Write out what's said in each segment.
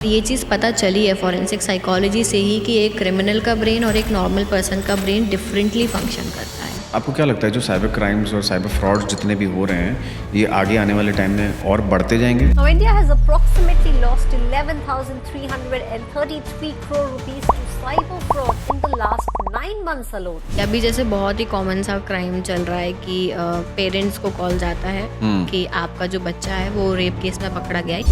ये चीज़ पता चली है फॉरेंसिक साइकोलॉजी से ही कि एक क्रिमिनल का ब्रेन और एक नॉर्मल पर्सन का ब्रेन डिफरेंटली फंक्शन करता है। आपको क्या लगता है जो साइबर क्राइम्स और साइबर फ्रॉड्स जितने भी हो रहे हैं, ये आगे आने वाले टाइम में और बढ़ते जाएंगे? Now, India has approximately lost 11,333 crore rupees to cyber fraud in the last 9 months alone. अभी जैसे बहुत ही कॉमन सा क्राइम चल रहा है कि पेरेंट्स को कॉल जाता है कि आपका जो बच्चा है वो रेप केस में पकड़ा गया है।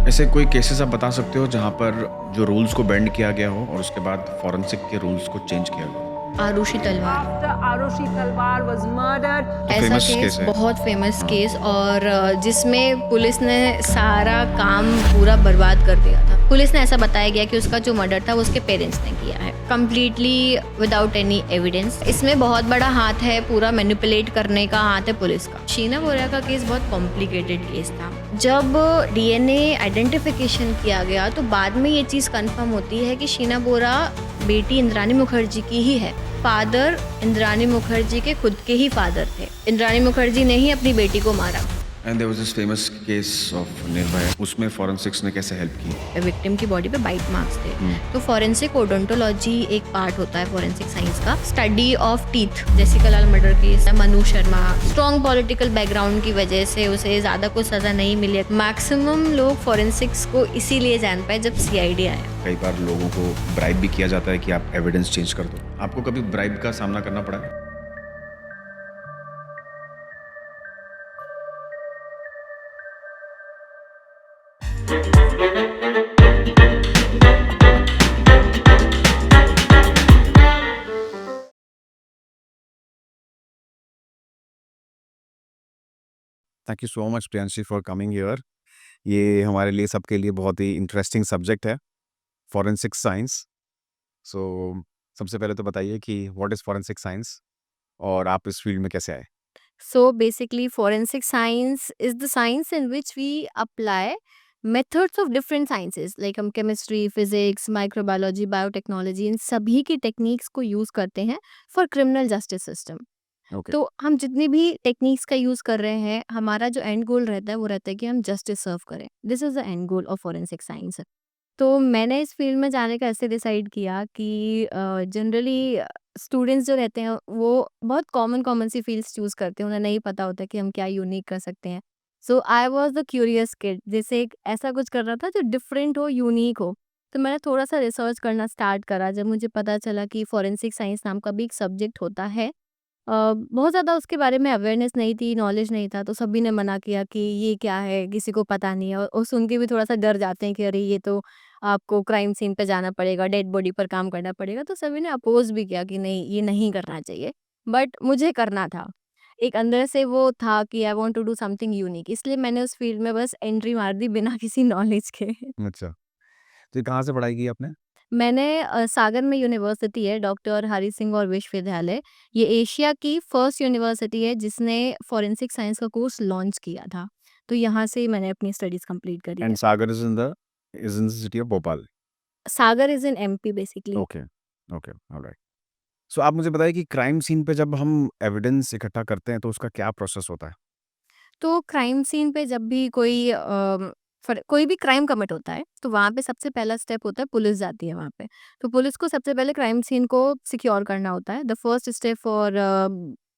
ऐसे कोई केसेस आप बता सकते हो जहां पर जो रूल्स को बेंड किया गया हो और उसके बाद फॉरेंसिक के रूल्स को चेंज किया गया? आरुषि तलवार After Arushi Talwar was murdered, ऐसा famous केस case है। बहुत फेमस केस और जिसमें पुलिस ने सारा काम पूरा बर्बाद कर दिया था। पुलिस ने ऐसा बताया गया कि उसका जो मर्डर था वो उसके पेरेंट्स ने किया है, कम्प्लीटली विदाउट एनी एविडेंस। इसमें बहुत बड़ा हाथ है, पूरा मैनिपुलेट करने का हाथ है पुलिस का। शीना बोरा का केस बहुत कॉम्प्लिकेटेड केस था। जब डीएनए आइडेंटिफिकेशन किया गया तो बाद में ये चीज़ कंफर्म होती है कि शीना बोरा बेटी इंद्राणी मुखर्जी की ही है। फादर इंद्राणी मुखर्जी के खुद के ही फादर थे। इंद्राणी मुखर्जी ने ही अपनी बेटी को मारा। And there was this famous case of Nirbhaya, उसमें फॉरेंसिक्स ने कैसे हेल्प की? विक्टिम की बॉडी पे बाइट मार्क्स थे। तो फॉरेंसिक ओडोंटोलॉजी एक पार्ट होता है फॉरेंसिक साइंस का। Study of teeth, Jessica Lal murder case, Manu Sharma, strong political background की वजह से उसे ज़्यादा कुछ सज़ा नहीं मिली। मैक्सिमम लोग फॉरेंसिक्स को इसीलिए जान पाए जब सीआईडी आया। कई बार लोगों को ब्राइब भी किया जाता है कि आप एविडेंस चेंज कर दो। आपको कभी ब्राइब का सामना करना पड़ा है? Thank you so much Priyanshi for coming here. ये हमारे लिए सबके लिए बहुत ही इंटरेस्टिंग सब्जेक्ट है, फॉरेंसिक साइंस। सो सबसे पहले तो बताइए कि व्हाट इज़ फॉरेंसिक साइंस और आप इस फील्ड में कैसे आए? So basically, forensic science is the science in which we apply methods of different sciences like हम chemistry, physics, microbiology, biotechnology इन सभी की टेक्निक्स को यूज करते हैं for criminal justice system. Okay. तो हम जितनी भी टेक्निक्स का यूज कर रहे हैं, हमारा जो एंड गोल रहता है वो रहता है कि हम जस्टिस सर्व करें। This is the end goal of forensic science. तो मैंने इस फील्ड में जाने का ऐसे डिसाइड किया कि जनरली स्टूडेंट्स जो रहते हैं वो बहुत कॉमन कॉमन सी फील्ड्स चूज करते हैं, उन्हें नहीं पता होता कि हम क्या यूनिक कर सकते हैं। So I was the curious kid, जैसे एक ऐसा कुछ कर रहा था जो डिफरेंट हो, यूनिक हो। तो मैंने थोड़ा सा रिसर्च करना स्टार्ट करा जब मुझे पता चला कि फॉरेंसिक साइंस नाम का भी एक सब्जेक्ट होता है। बहुत ज़्यादा उसके बारे में अवेयरनेस नहीं थी, नॉलेज नहीं था, तो सभी ने मना किया कि ये क्या है, किसी को पता नहीं है और सुन के भी थोड़ा-सा डर जाते हैं कि अरे ये तो आपको क्राइम सीन पे जाना पड़ेगा, डेड बॉडी पर काम करना पड़ेगा, तो सभी ने अपोज़ भी किया कि नहीं, ये नहीं करना चाहिए। बट मुझे करना था। एक अंदर से वो था कि I want to do something unique, इसलिए मैंने उस फील्ड में बस एंट्री मार दी बिना किसी नॉलेज के। अच्छा, तो ये कहाँ से पढ़ाई की आपने? मैंने सागर में यूनिवर्सिटी है डॉक्टर हरि सिंह और विश्वविद्यालय। ये एशिया की फर्स्ट यूनिवर्सिटी है जिसने फॉरेंसिक साइंस का कोर्स लॉन्च किया था। तो यहाँ से मैंने अपनी स्टडीज़ कंप्लीट करी एंड है। Sagar is in the city of Bhopal. Sagar is in MP basically. Okay, okay, alright. So आप मुझे बताइए कि क्राइम सीन पे जब हम एविडेंस इकट्ठा करते हैं तो उसका क्या प्रोसेस होता है? तो क्राइम सीन पे जब भी कोई भी क्राइम कमिट होता है, तो वहाँ पे सबसे पहला स्टेप होता है, पुलिस जाती है वहाँ पे। तो पुलिस को सबसे पहले क्राइम सीन को सिक्योर करना होता है। The first step for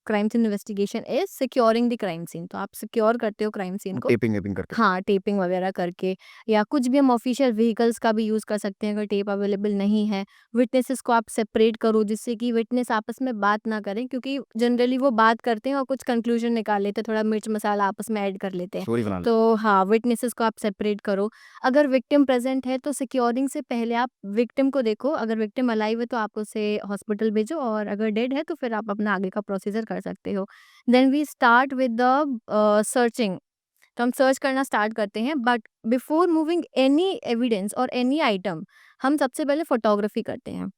crime scene investigation is securing the crime scene. तो आप सिक्योर करते हो क्राइम सीन को। टेपिंग वेपिंग करके? हाँ, टेपिंग वगैरह करके, या कुछ भी हम ऑफ़िशियल व्हीकल्स का भी यूज़ कर सकते हैं अगर टेप अवेलेबल नहीं है। विटनेसेस को आप सेपरेट करो जिससे कि विटनेस आपस में बात ना करें, क्योंकि जनरली वो बात करते हैं और कुछ कंक्लूजन निकाल लेते हैं, थोड़ा मिर्च मसाला आपस में ऐड कर लेते हैं। स्टोरी बना ले। तो हाँ, विटनेसेस को आप सेपरेट करो। अगर विक्टिम प्रेज़ेंट है तो सिक्योरिंग से पहले आप विक्टिम को देखो, अगर विक्टिम अलाइव है तो आप उसे हॉस्पिटल भेजो और अगर डेड है तो फिर आप अपना आगे का प्रोसीजर कर सकते हो। Then we start with the searching. तो हम सर्च करना स्टार्ट करते हैं, but before moving any evidence और एनी आइटम हम सबसे पहले फोटोग्राफी करते हैं,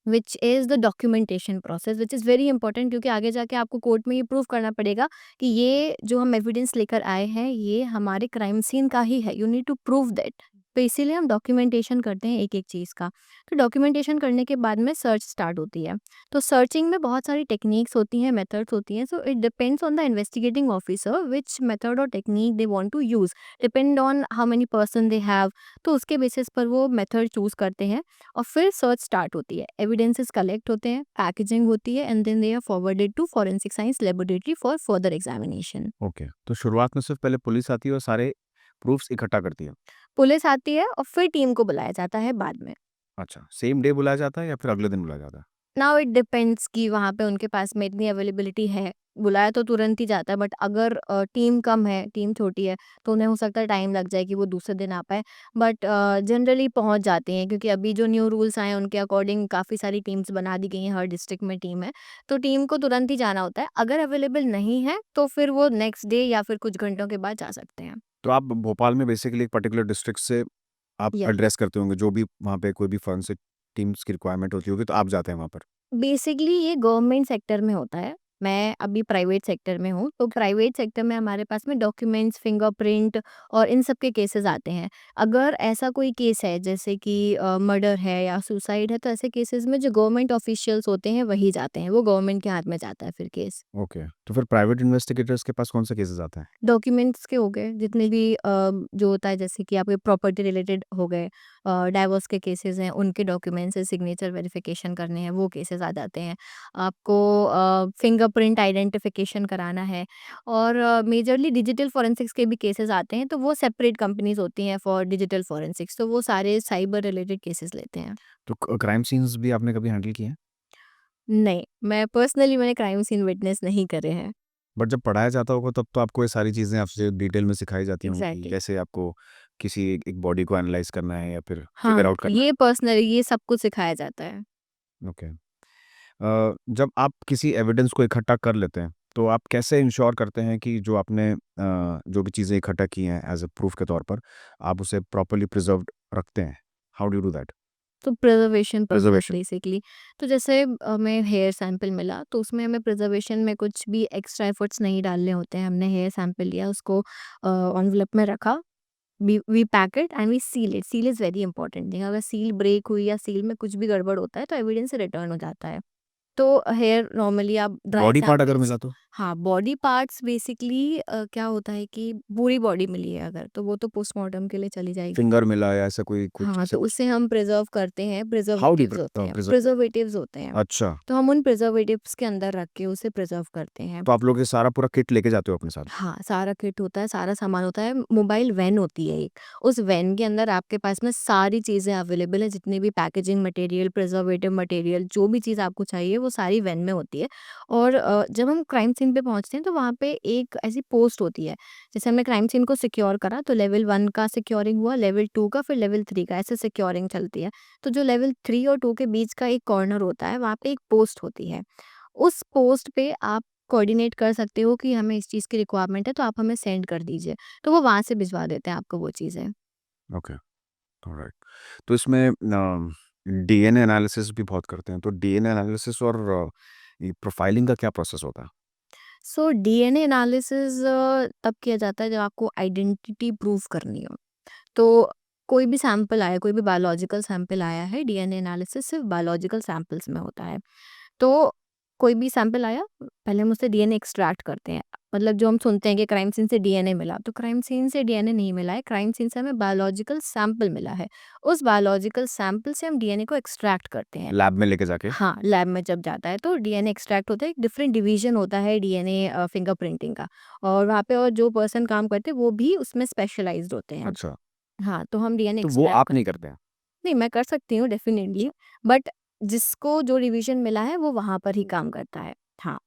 which is the documentation process, which is very important, क्योंकि आगे जाके आपको कोर्ट में ये प्रूव करना पड़ेगा कि ये जो हम एविडेंस लेकर आए हैं ये हमारे क्राइम सीन का ही है। You need to prove that. तो इसीलिए हम डॉक्यूमेंटेशन करते हैं एक-एक चीज़ का। तो डॉक्यूमेंटेशन करने के बाद में सर्च स्टार्ट होती है। तो सर्चिंग में बहुत सारी टेक्निक्स होती हैं, मेथड्स होती हैं, so it depends on the investigating officer which method और technique they want to use, depend on how many person they have. तो उसके बेसिस पर वो मेथड चूज़ करते हैं और फिर सर्च स्टार्ट होती है। एविडेंसेस कलेक्ट होते हैं, पैकेजिंग होती है and then they are forwarded to forensic science laboratory for further examination. Okay, तो शुरुआत में सिर्फ पहले पुलिस आती है और सारे प्रूफ्स इकट्ठा करती है। पुलिस आती है और फिर टीम को बुलाया जाता है बाद में। अच्छा, सेम डे बुलाया जाता है या फिर अगले दिन बुलाया जाता है? नाउ इट डिपेंड्स कि वहाँ पे उनके पास में इतनी अवेलेबिलिटी है, बुलाया तो तुरंत ही जाता है, बट अगर टीम कम है, टीम छोटी है, तो उन्हें हो सकता है टाइम लग जाए कि वो दूसरे दिन आ पाए, बट जनरली पहुँच जाते हैं क्योंकि अभी जो न्यू रूल्स आए हैं उनके अकॉर्डिंग काफ़ी सारी टीम्स बना दी गई हैं, हर डिस्ट्रिक्ट में टीम है, तो टीम को तुरंत ही जाना होता है। अगर अवेलेबल नहीं है तो फिर वो नेक्स्ट डे या फिर कुछ घंटों के बाद जा सकते हैं। तो आप भोपाल में बेसिकली एक पर्टिकुलर डिस्ट्रिक्ट से आप यस। एड्रेस करते होंगे, जो भी वहाँ पे कोई भी फॉरेंसिक टीम्स की रिक्वायरमेंट होती होगी, तो आप जाते हैं वहाँ पर? बेसिकली ये गवर्नमेंट सेक्टर में होता है। मैं अभी प्राइवेट सेक्टर में हूँ, तो प्राइवेट सेक्टर में हमारे पास में डॉक्यूमेंट्स, फिंगरप्रिंट और इन सब के केसेस आते हैं। अगर ऐसा कोई केस है जैसे कि मर्डर है या सुसाइड है, तो ऐसे केसेस में जो गवर्नमेंट ऑफिशियल्स होते हैं वही जाते हैं, वो गवर्नमेंट के हाथ में जाता है फिर केस। ओके, तो फिर प्राइवेट इन्वेस्टिगेटर्स के पास कौन से केसेस आते हैं? डॉक्यूमेंट्स के हो गए जितने भी जो होता है जैसे कि आपके प्रॉपर्टी रिलेटेड हो गए, डाइवोर्स के केसेस हैं उनके डॉक्यूमेंट्स से सिग्नेचर वेरिफिकेशन करने हैं, वो केसेस आ जाते हैं। आपको फिंगरप्रिंट आइडेंटिफिकेशन कराना है और मेजरली डिजिटल फॉरेंसिक्स के भी केसेस आते हैं, तो वो सेपरेट कंपनीज होती हैं फॉर डिजिटल फॉरेंसिक्स, तो वो सारे साइबर रिलेटेड केसेस लेते हैं। तो क्राइम सीन्स भी आपने कभी हैंडल किए हैं? नहीं, मैं पर्सनली मैंने क्राइम सीन विटनेस नहीं करे हैं। बट जब पढ़ाया जाता होगा तब तो आपको ये सारी चीज़ें आपसे डिटेल में सिखाई जाती होंगी, एग्जैक्टली। कैसे आपको किसी एक बॉडी को एनालाइज करना है या फिर फिगर हाँ, आउट करना ये पर्सनली ये सब कुछ सिखाया जाता है। है। ओके। जब आप किसी एविडेंस को इकट्ठा कर लेते हैं, तो आप कैसे इंश्योर करते हैं कि जो आपने जो भी चीज़ें इकट्ठा की हैं एज अ प्रूफ के तौर पर, आप उसे प्रॉपर्ली प्रिजर्व्ड रखते हैं? How do you do that? तो प्रिजर्वेशन पर्पस प्रिजर्वेशन। बेसिकली, तो जैसे हमें हेयर सैंपल मिला तो उसमें हमें प्रिजर्वेशन में कुछ भी एक्स्ट्रा एफर्ट्स नहीं डालने होते हैं। हमने हेयर सैंपल लिया, उसको एनवलप में रखा, we pack it and we seal it. Seal is very important thing. अगर सील ब्रेक हुई या सील में कुछ भी गड़बड़ होता है तो एविडेंस रिटर्न हो जाता है। तो हेयर नॉर्मली आप ड्राई बॉडी पार्ट अगर सैंपल्स, मिला तो? हाँ, बॉडी पार्ट्स बेसिकली क्या होता है कि पूरी बॉडी मिली है अगर, तो वो तो पोस्टमार्टम के लिए चली जाएगी। फिंगर मिला या ऐसा कोई कुछ हाँ, ऐसा तो कुछ? उसे हम प्रिज़र्व करते हैं, हाउ डू यू प्रिज़र्वेटिव्स होते हैं, प्रिजर्व? प्रिज़र्वेटिव्स होते हैं। अच्छा, तो हम उन प्रिज़र्वेटिव्स के अंदर रख के उसे प्रिज़र्व करते हैं। तो आप लोग ये सारा पूरा किट लेके जाते हो अपने साथ? हाँ, सारा किट होता है, सारा सामान होता है, मोबाइल वैन होती है एक। उस वैन के अंदर आपके पास में सारी चीज़ें अवेलेबल हैं, जितनी भी पैकेजिंग मटेरियल, प्रिज़र्वेटिव मटेरियल, जो भी चीज़ आपको चाहिए वो सारी वैन में होती है। और जब हम क्राइम सीन पे पहुँचते हैं तो वहाँ पे एक ऐसी पोस्ट होती है, जैसे हमने क्राइम सीन को सिक्योर करा तो लेवल 1 का सिक्योरिंग हुआ, लेवल 2 का, फिर लेवल 3 का, ऐसे सिक्योरिंग चलती है। तो जो लेवल 3 और 2 के बीच का एक कॉर्नर होता है, वहाँ पे एक पोस्ट होती है। उस पोस्ट पे आप कोऑर्डिनेट कर सकते हो कि हमें इस चीज़ की रिक्वायरमेंट है, तो आप हमें सेंड कर दीजिए। तो वो वहाँ से भिजवा देते हैं आपको वो चीज़ें। Okay, alright. तो इसमें डीएनए एनालिसिस भी बहुत करते हैं, तो डीएनए एनालिसिस और ये प्रोफाइलिंग का क्या प्रोसेस होता है? सो डीएनए एनालिसिस तब किया जाता है जब आपको आइडेंटिटी प्रूव करनी हो। तो कोई भी सैंपल आया, कोई भी बायोलॉजिकल सैंपल आया है, डीएनए एनालिसिस सिर्फ़ बायोलॉजिकल सैंपल्स में होता है। तो कोई भी सैंपल आया, पहले हम उससे डीएनए एक्सट्रैक्ट करते हैं। मतलब जो हम सुनते हैं कि क्राइम सीन से डीएनए मिला, तो क्राइम सीन से डीएनए नहीं मिला है, क्राइम सीन से हमें बायोलॉजिकल सैंपल मिला है। उस बायोलॉजिकल सैंपल से हम डीएनए को एक्सट्रैक्ट करते हैं। लैब में लेके जाके? हाँ, लैब में जब जाता है तो डीएनए एक्सट्रैक्ट होता है, एक डिफरेंट डिवीज़न होता है डीएनए फिंगरप्रिंटिंग का, और वहाँ पे और जो पर्सन काम करते हैं वो भी उसमें स्पेशलाइज़्ड होते हैं। अच्छा, हाँ, तो हम डीएनए तो वो एक्सट्रैक्ट आप कर, नहीं करते हैं? नहीं, मैं कर सकती हूँ डेफ़िनिटली, बट जिसको जो डिवीज़न मिला है वो वहाँ पर ही काम करता है। हाँ,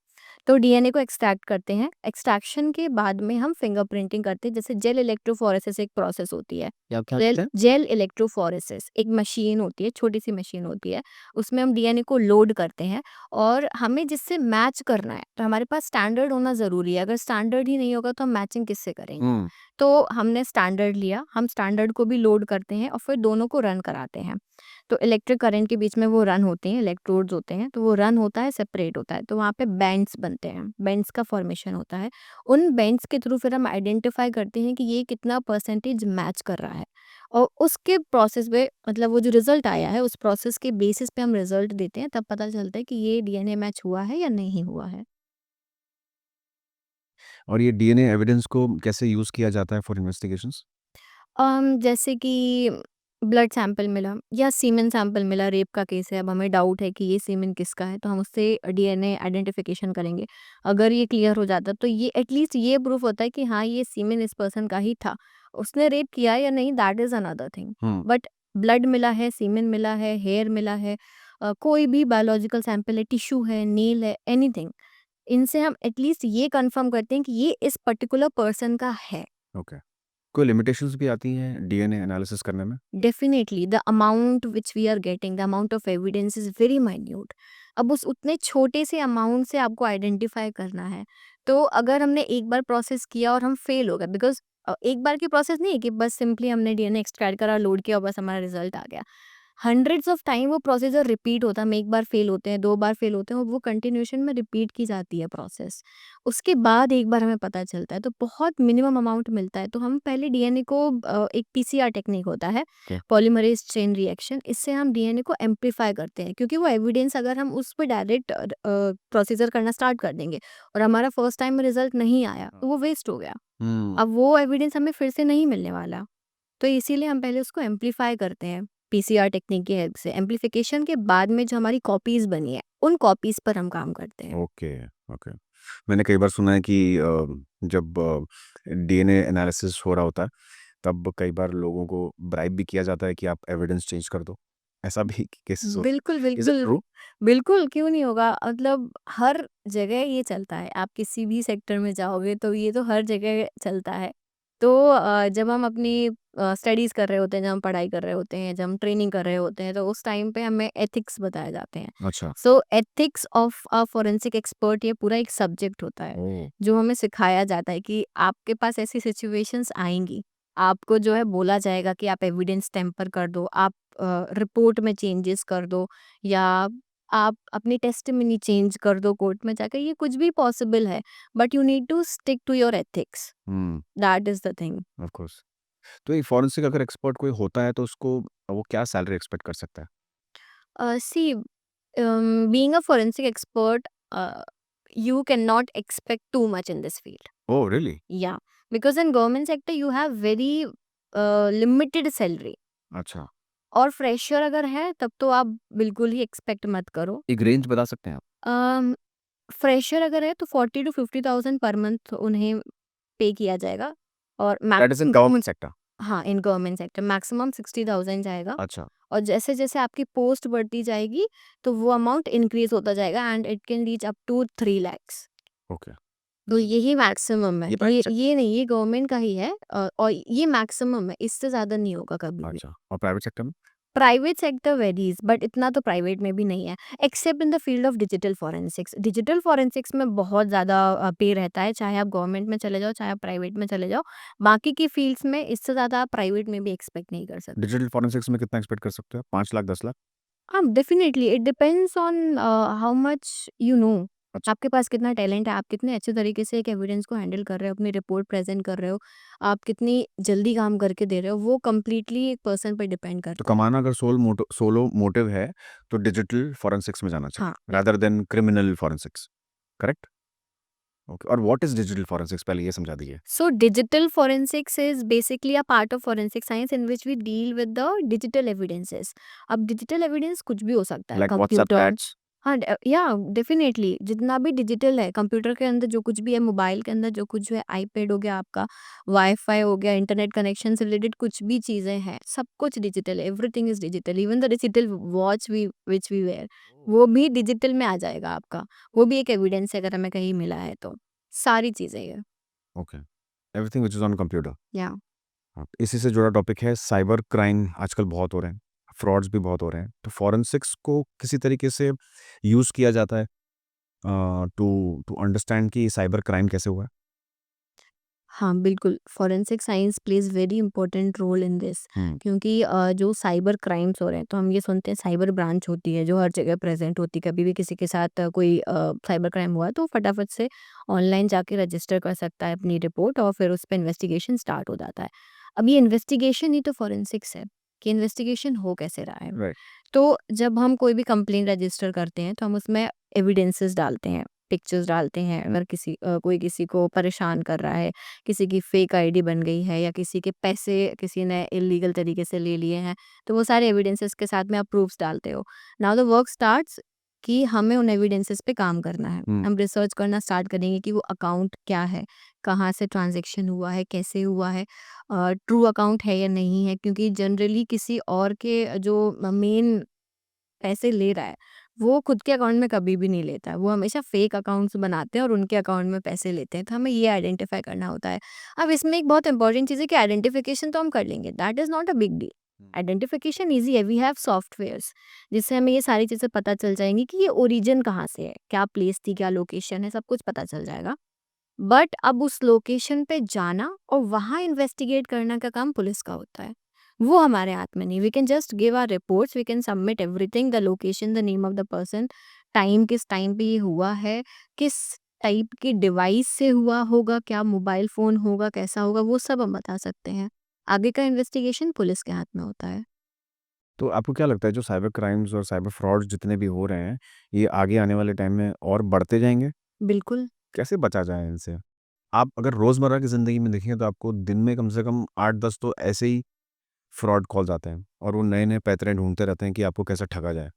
तो डीएनए को एक्सट्रैक्ट करते हैं, एक्सट्रैक्शन के बाद में हम फिंगरप्रिंटिंग करते हैं, जैसे जेल इलेक्ट्रोफोरेसिस एक प्रोसेस होती है। क्या क्या जेल करते हैं? जेल इलेक्ट्रोफोरेसिस एक मशीन होती है, छोटी-सी मशीन होती है, उसमें हम डीएनए को लोड करते हैं और हमें जिससे मैच करना है, तो हमारे पास स्टैंडर्ड होना ज़रूरी है, अगर स्टैंडर्ड ही नहीं होगा तो हम मैचिंग किससे करेंगे? हुँ, तो हमने स्टैंडर्ड लिया, हम स्टैंडर्ड को भी लोड करते हैं और फिर दोनों को रन कराते हैं। तो इलेक्ट्रिक करंट के बीच में वो रन होते हैं, इलेक्ट्रोड्स होते हैं, तो वो रन होता है, सेपरेट होता है, तो वहाँ पे बैंड्स बनते हैं, बैंड्स का फॉर्मेशन होता है। उन बैंड्स के थ्रू फिर हम आइडेंटिफाई करते हैं कि ये कितना परसेंटेज मैच कर रहा है। और उसके प्रोसेस पे मतलब वो जो रिज़ल्ट आया है उस प्रोसेस के बेसिस पे हम रिज़ल्ट देते हैं, तब पता चलता है कि ये डीएनए मैच हुआ है या नहीं हुआ है। और ये डीएनए एविडेंस को कैसे यूज़ किया जाता है फॉर इन्वेस्टिगेशंस? जैसे कि ब्लड सैंपल मिला या सीमेन सैंपल मिला, रेप का केस है, अब हमें डाउट है कि ये सीमेन किसका है, तो हम उससे डीएनए आइडेंटिफिकेशन करेंगे। अगर ये क्लियर हो जाता है तो ये एटलीस्ट ये प्रूफ होता है कि हाँ, ये सीमेन इस पर्सन का ही था। उसने रेप किया या नहीं that is another thing. Hmm, but blood मिला है, सीमेन मिला है, हेयर मिला है, कोई भी बायोलॉजिकल सैंपल है, टिश्यू है, नेल है, एनीथिंग, इनसे हम एटलीस्ट ये कन्फर्म करते हैं कि ये इस पर्टिकुलर पर्सन का है। ओके। कोई लिमिटेशंस भी आती हैं डीएनए एनालिसिस करने में? Definitely the amount which we are getting, the amount of evidence is very minute. अब उस उतने छोटे से अमाउंट से आपको आइडेंटिफाई करना है, तो अगर हमने एक बार प्रोसेस किया और हम फेल हो गए, बिकॉज एक बार की प्रोसेस नहीं है कि बस सिंपली हमने डीएनए एक्सट्रैक्ट करा, लोड किया और बस हमारा रिजल्ट आ गया। हंड्रेड्स ऑफ टाइम वो प्रोसीजर रिपीट होता है, हम एक बार फेल होते हैं, दो बार फेल होते हैं और वो कंटिन्यूएशन में रिपीट की जाती है प्रोसेस। उसके बाद एक बार हमें पता चलता है तो बहुत मिनिमम अमाउंट मिलता है, तो हम पहले डीएनए को एक पीसीआर टेक्निक होता है, क्या? पॉलीमरेज चेन रिएक्शन, इससे हम डीएनए को एम्पलीफाई करते हैं, क्योंकि वो एविडेंस अगर हम उस पर डायरेक्ट प्रोसीजर करना स्टार्ट कर देंगे और हमारा फर्स्ट टाइम में रिजल्ट नहीं आया तो वो वेस्ट हो गया। हुँ, अब वो एविडेंस हमें फिर से नहीं मिलने वाला, तो इसीलिए हम पहले उसको एम्पलीफाई करते हैं पीसीआर टेक्निक की हेल्प से। एम्पलीफिकेशन के बाद में जो हमारी कॉपीज़ बनी है, उन कॉपीज़ पर हम काम करते हैं। Okay, okay. मैंने कई बार सुना है कि जब डीएनए एनालिसिस हो रहा होता है, तब कई बार लोगों को ब्राइब भी किया जाता है कि आप एविडेंस चेंज कर दो। ऐसा भी केसेस होते बिल्कुल, हैं। इज़ इट बिल्कुल। ट्रू? बिल्कुल, क्यों नहीं होगा? मतलब हर जगह ये चलता है। आप किसी भी सेक्टर में जाओगे तो ये तो हर जगह चलता है। तो जब हम अपनी स्टडीज़ कर रहे होते हैं, जब हम पढ़ाई कर रहे होते हैं, जब हम ट्रेनिंग कर रहे होते हैं, तो उस टाइम पे हमें एथिक्स बताए जाते हैं। अच्छा। सो ethics of a forensic expert ये पूरा एक सब्जेक्ट होता है, ओह! जो हमें सिखाया जाता है कि आपके पास ऐसी सिचुएशंस आएँगी। आपको जो है बोला जाएगा कि आप एविडेंस टेम्पर कर दो, आप रिपोर्ट में चेंजेस कर दो या आप अपनी टेस्टिमनी चेंज कर दो कोर्ट में जाकर, ये कुछ भी पॉसिबल है, but you need to stick to your ethics, hmm, that is the thing. Of course. तो ये फॉरेंसिक अगर एक्सपर्ट कोई होता है तो उसको वो क्या सैलरी एक्सपेक्ट कर सकता है? See, being a forensic expert, you cannot expect too much in this field. Oh really? Yeah, because in government sector you have very limited salary, अच्छा। और फ्रेशर अगर है तब तो आप बिल्कुल ही एक्सपेक्ट मत करो। एक रेंज बता सकते हैं आप? फ्रेशर अगर है तो 40 to 50,000 पर मंथ उन्हें पे किया जाएगा, और that is in maximum, government sector? हाँ, इन गवर्नमेंट सेक्टर मैक्सिमम 60,000 जाएगा। अच्छा, और जैसे-जैसे आपकी पोस्ट बढ़ती जाएगी, तो वो अमाउंट इंक्रीज़ होता जाएगा and it can reach up to 3 lakhs. Okay. तो यही मैक्सिमम है। ये प्राइवेट सेक्टर? ये नहीं, ये गवर्नमेंट का ही है, और ये मैक्सिमम है, इससे ज़्यादा नहीं होगा कभी भी। अच्छा, और प्राइवेट सेक्टर में? प्राइवेट सेक्टर वेरीज़, बट इतना तो प्राइवेट में भी नहीं है, accept in the field of digital forensics. Digital forensics में बहुत ज़्यादा पे रहता है, चाहे आप गवर्नमेंट में चले जाओ, चाहे आप प्राइवेट में चले जाओ। बाकी की फील्ड्स में इससे ज़्यादा आप प्राइवेट में भी एक्सपेक्ट नहीं कर सकते। डिजिटल फोरेंसिक्स में कितना एक्सपेक्ट कर सकते हो? 5 लाख, 10 लाख? हाँ, definitely it depends on how much you know. अच्छा, आपके पास कितना टैलेंट है, आप कितने अच्छे तरीके से एक एविडेंस को हैंडल कर रहे हो, अपनी रिपोर्ट प्रेज़ेंट कर रहे हो, आप कितनी जल्दी काम करके दे रहे हो, वो कंप्लीटली एक पर्सन पे डिपेंड तो करता है। कमाना अगर सोलो मोटिव है, तो डिजिटल फोरेंसिक्स में जाना हाँ, चाहिए, rather than criminal forensics, correct? Okay, और व्हाट इज़ डिजिटल फोरेंसिक्स पहले ये समझा दीजिए। so digital forensics is basically a part of forensic science in which we deal with the digital evidences. अब डिजिटल एविडेंस कुछ भी हो सकता है, लाइक व्हाट्सएप कंप्यूटर, चैट्स? हाँ, या डेफिनेटली जितना भी डिजिटल है, कंप्यूटर के अंदर जो कुछ भी है, मोबाइल के अंदर जो कुछ है, आईपैड हो गया आपका, वाईफाई हो गया, इंटरनेट कनेक्शन से रिलेटेड कुछ भी चीज़ें हैं, सब कुछ डिजिटल है, everything is digital, even the digital watch we which we wear, वो भी डिजिटल में आ जाएगा आपका। वो भी एक एविडेंस है अगर हमें कहीं मिला है तो। सारी चीज़ें ये, okay, everything which is on computer. या हाँ, इसी से जुड़ा टॉपिक है साइबर क्राइम आजकल बहुत हो रहे हैं, फ्रॉड्स भी बहुत हो रहे हैं, तो फोरेंसिक्स को किसी तरीके से यूज़ किया जाता है टू टू अंडरस्टैंड कि साइबर क्राइम कैसे हुआ है? हाँ, बिल्कुल, forensic science plays very important role in this, hmm, क्योंकि जो साइबर क्राइम्स हो रहे हैं, तो हम ये सुनते हैं साइबर ब्रांच होती है, जो हर जगह प्रेज़ेंट होती है, कभी भी किसी के साथ कोई साइबर क्राइम हुआ, तो फटाफट से ऑनलाइन जाके रजिस्टर कर सकता है अपनी रिपोर्ट और फिर उस पे इन्वेस्टिगेशन स्टार्ट हो जाता है। अब ये इन्वेस्टिगेशन ही तो फॉरेंसिक्स है कि इन्वेस्टिगेशन हो कैसे रहा है। राइट। तो जब हम कोई भी कंप्लेंट रजिस्टर करते हैं तो हम उसमें एविडेंसेस डालते हैं, पिक्चर्स डालते हैं। अगर कोई किसी को परेशान कर रहा है, किसी की फेक आईडी बन गई है या किसी के पैसे किसी ने इलीगल तरीके से ले लिए हैं, तो वो सारे एविडेंसेस के साथ में आप प्रूफ्स डालते हो। नाउ द वर्क स्टार्ट्स कि हमें उन एविडेंसेस पे काम करना है। हुँ। हम रिसर्च करना स्टार्ट करेंगे कि वो अकाउंट क्या है, कहाँ से ट्रांज़ैक्शन हुआ है, कैसे हुआ है, ट्रू अकाउंट है या नहीं है, क्योंकि जनरली किसी और के जो मेन पैसे ले रहा है, वो खुद के अकाउंट में कभी भी नहीं लेता है। वो हमेशा फेक अकाउंट्स बनाते हैं और उनके अकाउंट में पैसे लेते हैं, तो हमें ये आइडेंटिफ़ाई करना होता है। अब इसमें एक बहुत इंपॉर्टेंट चीज़ है कि आइडेंटिफ़िकेशन तो हम कर लेंगे, that is not a big deal. Hmm. Identification easy है, वी हैव सॉफ्टवेयर्स जिससे हमें ये सारी चीज़ें पता चल जाएँगी कि ये ओरिजिन कहाँ से है, क्या प्लेस थी, क्या लोकेशन है, सब कुछ पता चल जाएगा। बट अब उस लोकेशन पे जाना और वहाँ इन्वेस्टिगेट करना का काम पुलिस का होता है। वो हमारे हाथ में नहीं। We can just give our reports, we can submit everything, the location, the name of the person, time किस टाइम पे ये हुआ है, किस टाइप की डिवाइस से हुआ होगा, क्या मोबाइल फ़ोन होगा, कैसा होगा, वो सब हम बता सकते हैं। आगे का इन्वेस्टिगेशन पुलिस के हाथ में होता है। तो आपको क्या लगता है जो साइबर क्राइम्स और साइबर फ्रॉड्स जितने भी हो रहे हैं, ये आगे आने वाले टाइम में और बढ़ते जाएँगे? बिल्कुल। कैसे बचा जाए इनसे? आप अगर रोज़मर्रा की ज़िंदगी में देखें तो आपको दिन में कम से कम 8-10 तो ऐसे ही फ्रॉड कॉल्स आते हैं और वो नए-नए पैतरे ढूँढते रहते हैं कि आपको कैसे ठगा जाए।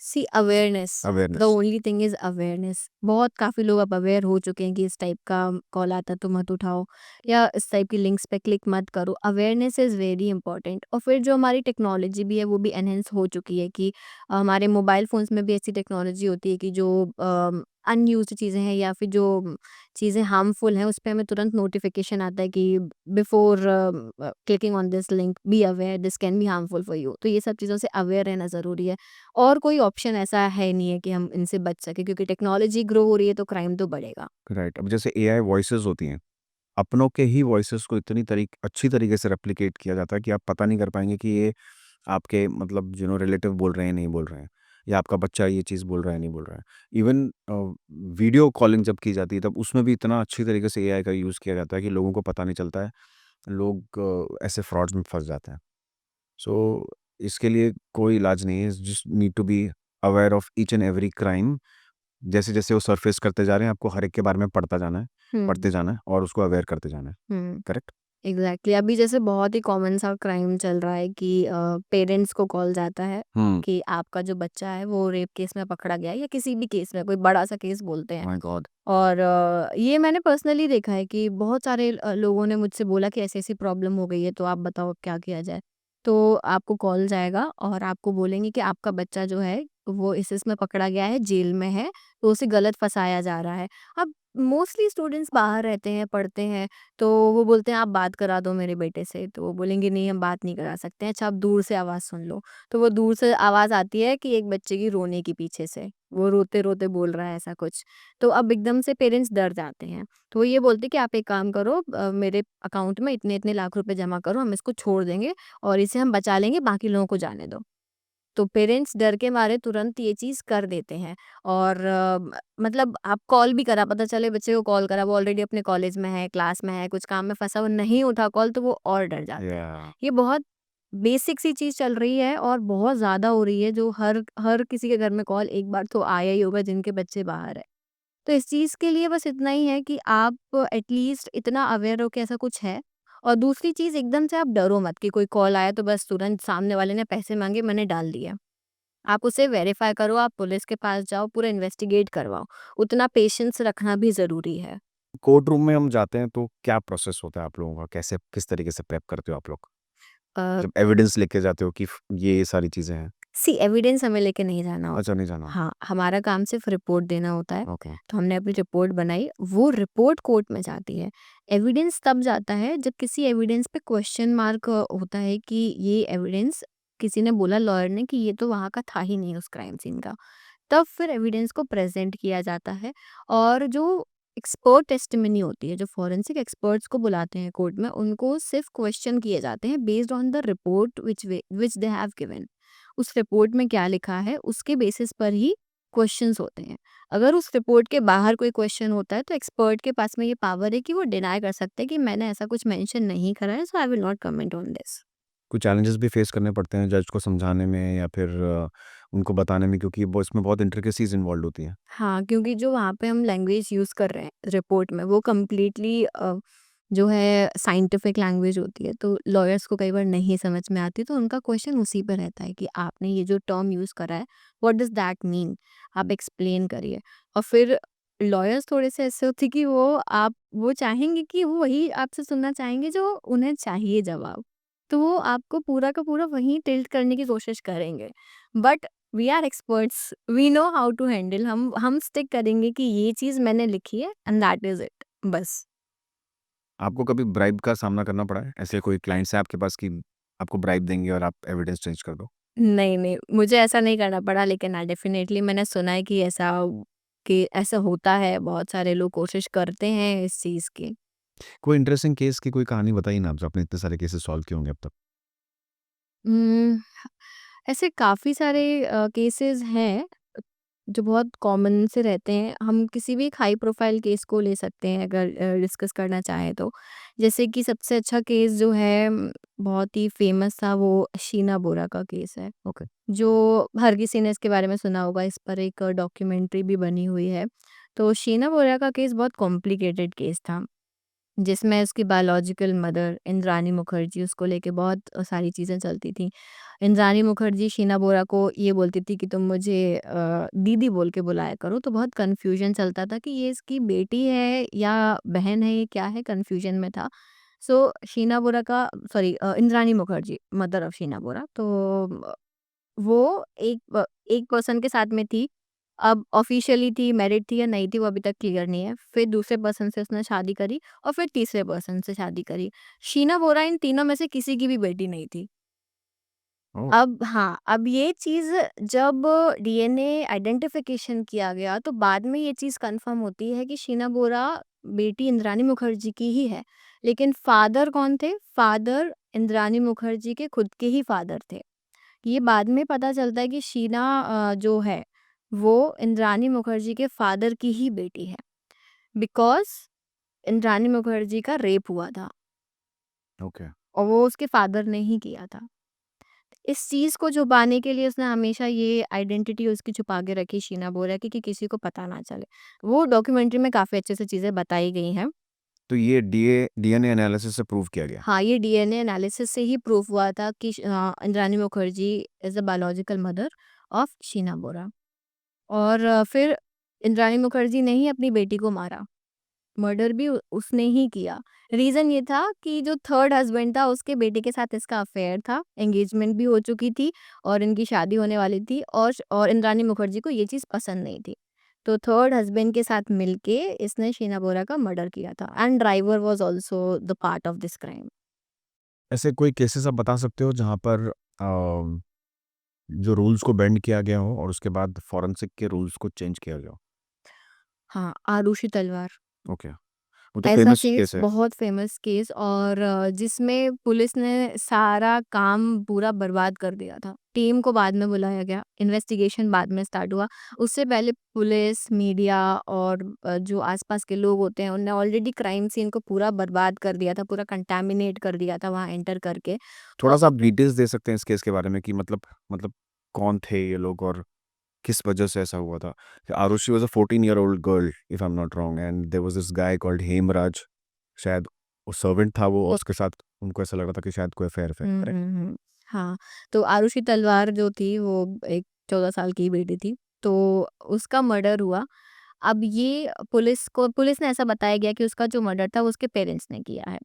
See awareness, the awareness. Only thing is awareness. बहुत काफ़ी लोग अब अवेयर हो चुके हैं कि इस टाइप का कॉल आता है तो मत उठाओ या इस टाइप की लिंक्स पे क्लिक मत करो। Awareness is very important. और फिर जो हमारी टेक्नोलॉजी भी है वो भी एनहेंस हो चुकी है कि हमारे मोबाइल फ़ोन्स में भी ऐसी टेक्नोलॉजी होती है कि जो अनयूज्ड चीज़ें हैं या फिर जो चीज़ें हार्मफुल हैं उस पे हमें तुरंत नोटिफिकेशन आता है कि before clicking on this link be aware, this can be harmful for you. तो ये सब चीज़ों से अवेयर रहना ज़रूरी है। और कोई ऑप्शन ऐसा है नहीं है कि हम इनसे बच सकें, क्योंकि टेक्नोलॉजी ग्रो हो रही है तो क्राइम तो बढ़ेगा। राइट। अब जैसे एआई वॉइसेज़ होती हैं, अपनों के ही वॉइसेज़ को इतनी अच्छी तरीके से रेप्लिकेट किया जाता है कि आप पता नहीं कर पाएँगे कि ये आपके मतलब रिलेटिव बोल रहे हैं, नहीं बोल रहे हैं या आपका बच्चा ये चीज़ बोल रहा है, नहीं बोल रहा है। इवन वीडियो कॉलिंग जब की जाती है तब उसमें भी इतना अच्छी तरीके से एआई का यूज़ किया जाता है कि लोगों को पता नहीं चलता है। लोग ऐसे फ्रॉड्स में फँस जाते हैं। सो इसके लिए कोई इलाज नहीं है, just need to be aware of each and every crime. जैसे-जैसे वो सरफेस करते जा रहे हैं, आपको हर एक के बारे में हुँ, पढ़ते जाना है और उसको अवेयर करते जाना है। हुँ। करेक्ट? एग्ज़ैक्टली, अभी जैसे बहुत ही कॉमन सा क्राइम चल रहा है कि पेरेंट्स को कॉल जाता है हुँ। कि आपका जो बच्चा है वो रेप केस में पकड़ा गया है या किसी भी केस में, कोई बड़ा-सा केस बोलते हैं। My God! और ये मैंने पर्सनली देखा है कि बहुत सारे लोगों ने मुझसे बोला कि ऐसी-ऐसी प्रॉब्लम हो गई है, तो आप बताओ अब क्या किया जाए? तो आपको कॉल जाएगा और आपको बोलेंगे कि आपका बच्चा जो है वो इसमें पकड़ा गया है, जेल में है, तो उसे गलत फँसाया जा रहा है। अब मोस्टली स्टूडेंट्स बाहर रहते हैं, पढ़ते हैं, तो वो बोलते हैं आप बात करा दो मेरे बेटे से, तो वो बोलेंगे नहीं हम बात नहीं करा सकते हैं, अच्छा आप दूर से आवाज़ सुन लो। तो वो दूर से आवाज़ आती है कि एक बच्चे की रोने की पीछे से, वो रोते-रोते बोल रहा है ऐसा कुछ। तो अब एकदम से पेरेंट्स डर जाते हैं। तो वो ये बोलते हैं कि आप एक काम करो, मेरे अकाउंट में इतने-इतने लाख रुपए जमा करो, हम इसको छोड़ देंगे और इसे हम बचा लेंगे, बाकी लोगों को जाने दो। तो पेरेंट्स डर के मारे तुरंत ये चीज़ कर देते हैं। और मतलब आप कॉल भी करा, पता चले बच्चे को कॉल करा, वो ऑलरेडी अपने कॉलेज में है, क्लास में है, कुछ काम में फँसा, वो नहीं उठा कॉल तो वो और डर जाते हैं। या ये बहुत बेसिक सी चीज़ चल रही है और बहुत ज़्यादा हो रही है, जो हर हर किसी के घर में कॉल एक बार तो आया ही होगा जिनके बच्चे बाहर हैं। तो इस चीज़ के लिए बस इतना ही है कि आप एटलीस्ट इतना अवेयर हो कि ऐसा कुछ है। और दूसरी चीज़, एकदम से आप डरो मत कि कोई कॉल आया तो बस तुरंत सामने वाले ने पैसे माँगे मैंने डाल दिया। आप उसे वेरीफ़ाई करो, आप पुलिस के पास जाओ, पूरा इन्वेस्टिगेट करवाओ। उतना पेशेंस रखना भी ज़रूरी है। कोर्ट रूम में हम जाते हैं तो क्या प्रोसेस होता है आप लोगों का? कैसे किस तरीके से प्रेप करते हो आप लोग? अ, जब एविडेंस लेके जाते हो कि ये सारी चीज़ें हैं। सी एविडेंस हमें लेके नहीं जाना अच्छा, होता। नहीं जाना। हाँ, हमारा काम सिर्फ़ रिपोर्ट देना होता है। ओके। तो हमने अपनी रिपोर्ट बनाई, वो रिपोर्ट कोर्ट में जाती है। एविडेंस तब जाता है जब किसी एविडेंस पे क्वेश्चन मार्क होता है कि ये एविडेंस, किसी ने बोला लॉयर ने कि ये तो वहाँ का था ही नहीं उस क्राइम सीन का। तब फिर एविडेंस को प्रेज़ेंट किया जाता है। और जो एक्सपर्ट टेस्टिमनी होती है, जो फॉरेंसिक एक्सपर्ट्स को बुलाते हैं कोर्ट में, उनको सिर्फ़ क्वेश्चन किए जाते हैं based on the report which they have given. उस रिपोर्ट में क्या लिखा है, उसके बेसिस पर ही क्वेश्चंस होते हैं। अगर उस रिपोर्ट के बाहर कोई क्वेश्चन होता है तो एक्सपर्ट के पास में ये पावर है कि वो डिनाई कर सकते हैं कि मैंने ऐसा कुछ मेंशन नहीं करा है, so I will not comment on this. कुछ चैलेंजेस भी फेस करने पड़ते हैं जज को समझाने में या फिर उनको बताने में, क्योंकि वो इसमें बहुत इंट्रिकेसीज इन्वॉल्व होती हैं। हाँ, क्योंकि जो वहाँ पे हम लैंग्वेज यूज़ कर रहे हैं रिपोर्ट में वो कंप्लीटली जो है साइंटिफिक लैंग्वेज होती है, तो लॉयर्स को कई बार नहीं समझ में आती, तो उनका क्वेश्चन उसी पे रहता है कि आपने ये जो टर्म यूज़ करा है, व्हाट डज़ दैट मीन? आप एक्सप्लेन करिए। और फिर लॉयर्स थोड़े से ऐसे होते हैं कि वो चाहेंगे कि वो वही आपसे सुनना चाहेंगे जो उन्हें चाहिए जवाब। तो वो आपको पूरा का पूरा वहीं टिल्ट करने की कोशिश करेंगे। But we are experts, we know how to handle. हम स्टिक करेंगे कि ये चीज़ मैंने लिखी है एंड दैट इज़ इट, बस। आपको कभी ब्राइब का सामना करना पड़ा है? ऐसे कोई क्लाइंट्स हैं आपके पास कि आपको ब्राइब देंगे और आप एविडेंस चेंज कर दो? नहीं, नहीं, मुझे ऐसा नहीं करना पड़ा, लेकिन हाँ, डेफ़िनेटली मैंने सुना है कि ऐसा होता है, बहुत सारे लोग कोशिश करते हैं इस चीज़ की। कोई इंटरेस्टिंग केस की कोई कहानी बताइए ना, आप जो आपने इतने सारे केसेस सॉल्व किए होंगे अब तक। उम, ऐसे काफ़ी सारे केसेज़ हैं जो बहुत कॉमन से रहते हैं। हम किसी भी एक हाई प्रोफ़ाइल केस को ले सकते हैं अगर डिस्कस करना चाहें तो। जैसे कि सबसे अच्छा केस जो है बहुत ही फ़ेमस था, वो शीना बोरा का केस है। ओके। जो हर किसी ने इसके बारे में सुना होगा, इस पर एक डॉक्यूमेंट्री भी बनी हुई है। तो शीना बोरा का केस बहुत कॉम्प्लिकेटेड केस था, जिसमें उसकी बायोलॉजिकल मदर इंद्राणी मुखर्जी, उसको लेके बहुत सारी चीज़ें चलती थी। इंद्राणी मुखर्जी शीना बोरा को ये बोलती थी कि तुम मुझे दीदी बोल के बुलाया करो, तो बहुत कन्फ्यूजन चलता था कि ये इसकी बेटी है या बहन है, ये क्या है, कन्फ्यूजन में था। सो शीना बोरा का sorry Indrani Mukherjee, mother of Sheena Bora, तो वो एक पर्सन के साथ में थी। अब ऑफ़िशियली थी, मैरिड थी या नहीं थी, वो अभी तक क्लियर नहीं है। फिर दूसरे पर्सन से उसने शादी करी और फिर तीसरे पर्सन से शादी करी। शीना बोरा इन तीनों में से किसी की भी बेटी नहीं थी। ओह! अब हाँ, अब ये चीज़ जब डीएनए आइडेंटिफ़िकेशन किया गया, तो बाद में ये चीज़ कन्फर्म होती है कि शीना बोरा बेटी इंद्राणी मुखर्जी की ही है। लेकिन फादर कौन थे? फादर इंद्राणी मुखर्जी के खुद के ही फादर थे। ये बाद में पता चलता है कि शीना जो है, वो इंद्राणी मुखर्जी के फादर की ही बेटी है, बिकॉज़ इंद्राणी मुखर्जी का रेप हुआ था ओके। और वो उसके फादर ने ही किया था। इस चीज़ को छुपाने के लिए उसने हमेशा ये आइडेंटिटी उसकी छुपा के रखी, शीना बोरा की, कि किसी को पता ना चले। वो डॉक्यूमेंट्री में काफ़ी अच्छे से चीज़ें बताई गई हैं। तो ये डीएनए एनालिसिस से प्रूव किया गया? हाँ, ये डीएनए एनालिसिस से ही प्रूफ हुआ था कि Indrani Mukherjee is the biological mother of Sheena Bora. और फिर इंद्राणी मुखर्जी ने ही अपनी बेटी को मारा। मर्डर भी उसने ही किया। रीज़न ये था कि जो थर्ड हस्बैंड था, उसके बेटे के साथ इसका अफ़ेयर था, एंगेजमेंट भी हो चुकी थी और इनकी शादी होने वाली थी, और इंद्राणी मुखर्जी को ये चीज़ पसंद नहीं थी। तो थर्ड हस्बैंड के साथ मिलके इसने शीना बोरा का मर्डर किया था, and driver was also the part of this crime. ऐसे कोई केसेस आप बता सकते हो जहाँ पर जो रूल्स को बेंड किया गया हो और उसके बाद फॉरेंसिक के रूल्स को चेंज किया गया हो? हाँ, आरुषि तलवार। ओके। वो तो ऐसा फेमस केस, केस है। बहुत फेमस केस, और जिसमें पुलिस ने सारा काम पूरा बर्बाद कर दिया था। टीम को बाद में बुलाया गया, इन्वेस्टिगेशन बाद में स्टार्ट हुआ। उससे पहले पुलिस, मीडिया और जो आसपास के लोग होते हैं, उन्होंने ऑलरेडी क्राइम सीन को पूरा बर्बाद कर दिया था, पूरा कंटामिनेट कर दिया था वहाँ एंटर करके। तो थोड़ा-सा आप डिटेल्स दे सकते हैं इस केस के बारे में कि मतलब कौन थे ये लोग और किस वजह से ऐसा हुआ था? Aarushi was a 14 year old girl if I am not wrong and there was this guy called Hemraj. शायद वो सर्वेंट था वो और उसके साथ उनको ऐसा लग रहा था कि शायद कोई अफेयर है, हुँ, करेक्ट? हुँ, हुँ। हाँ, तो आरुषि तलवार जो थी, वो एक 14 साल की बेटी थी, तो उसका मर्डर हुआ। अब ये पुलिस ने ऐसा बताया गया कि उसका जो मर्डर था वो उसके पेरेंट्स ने किया है।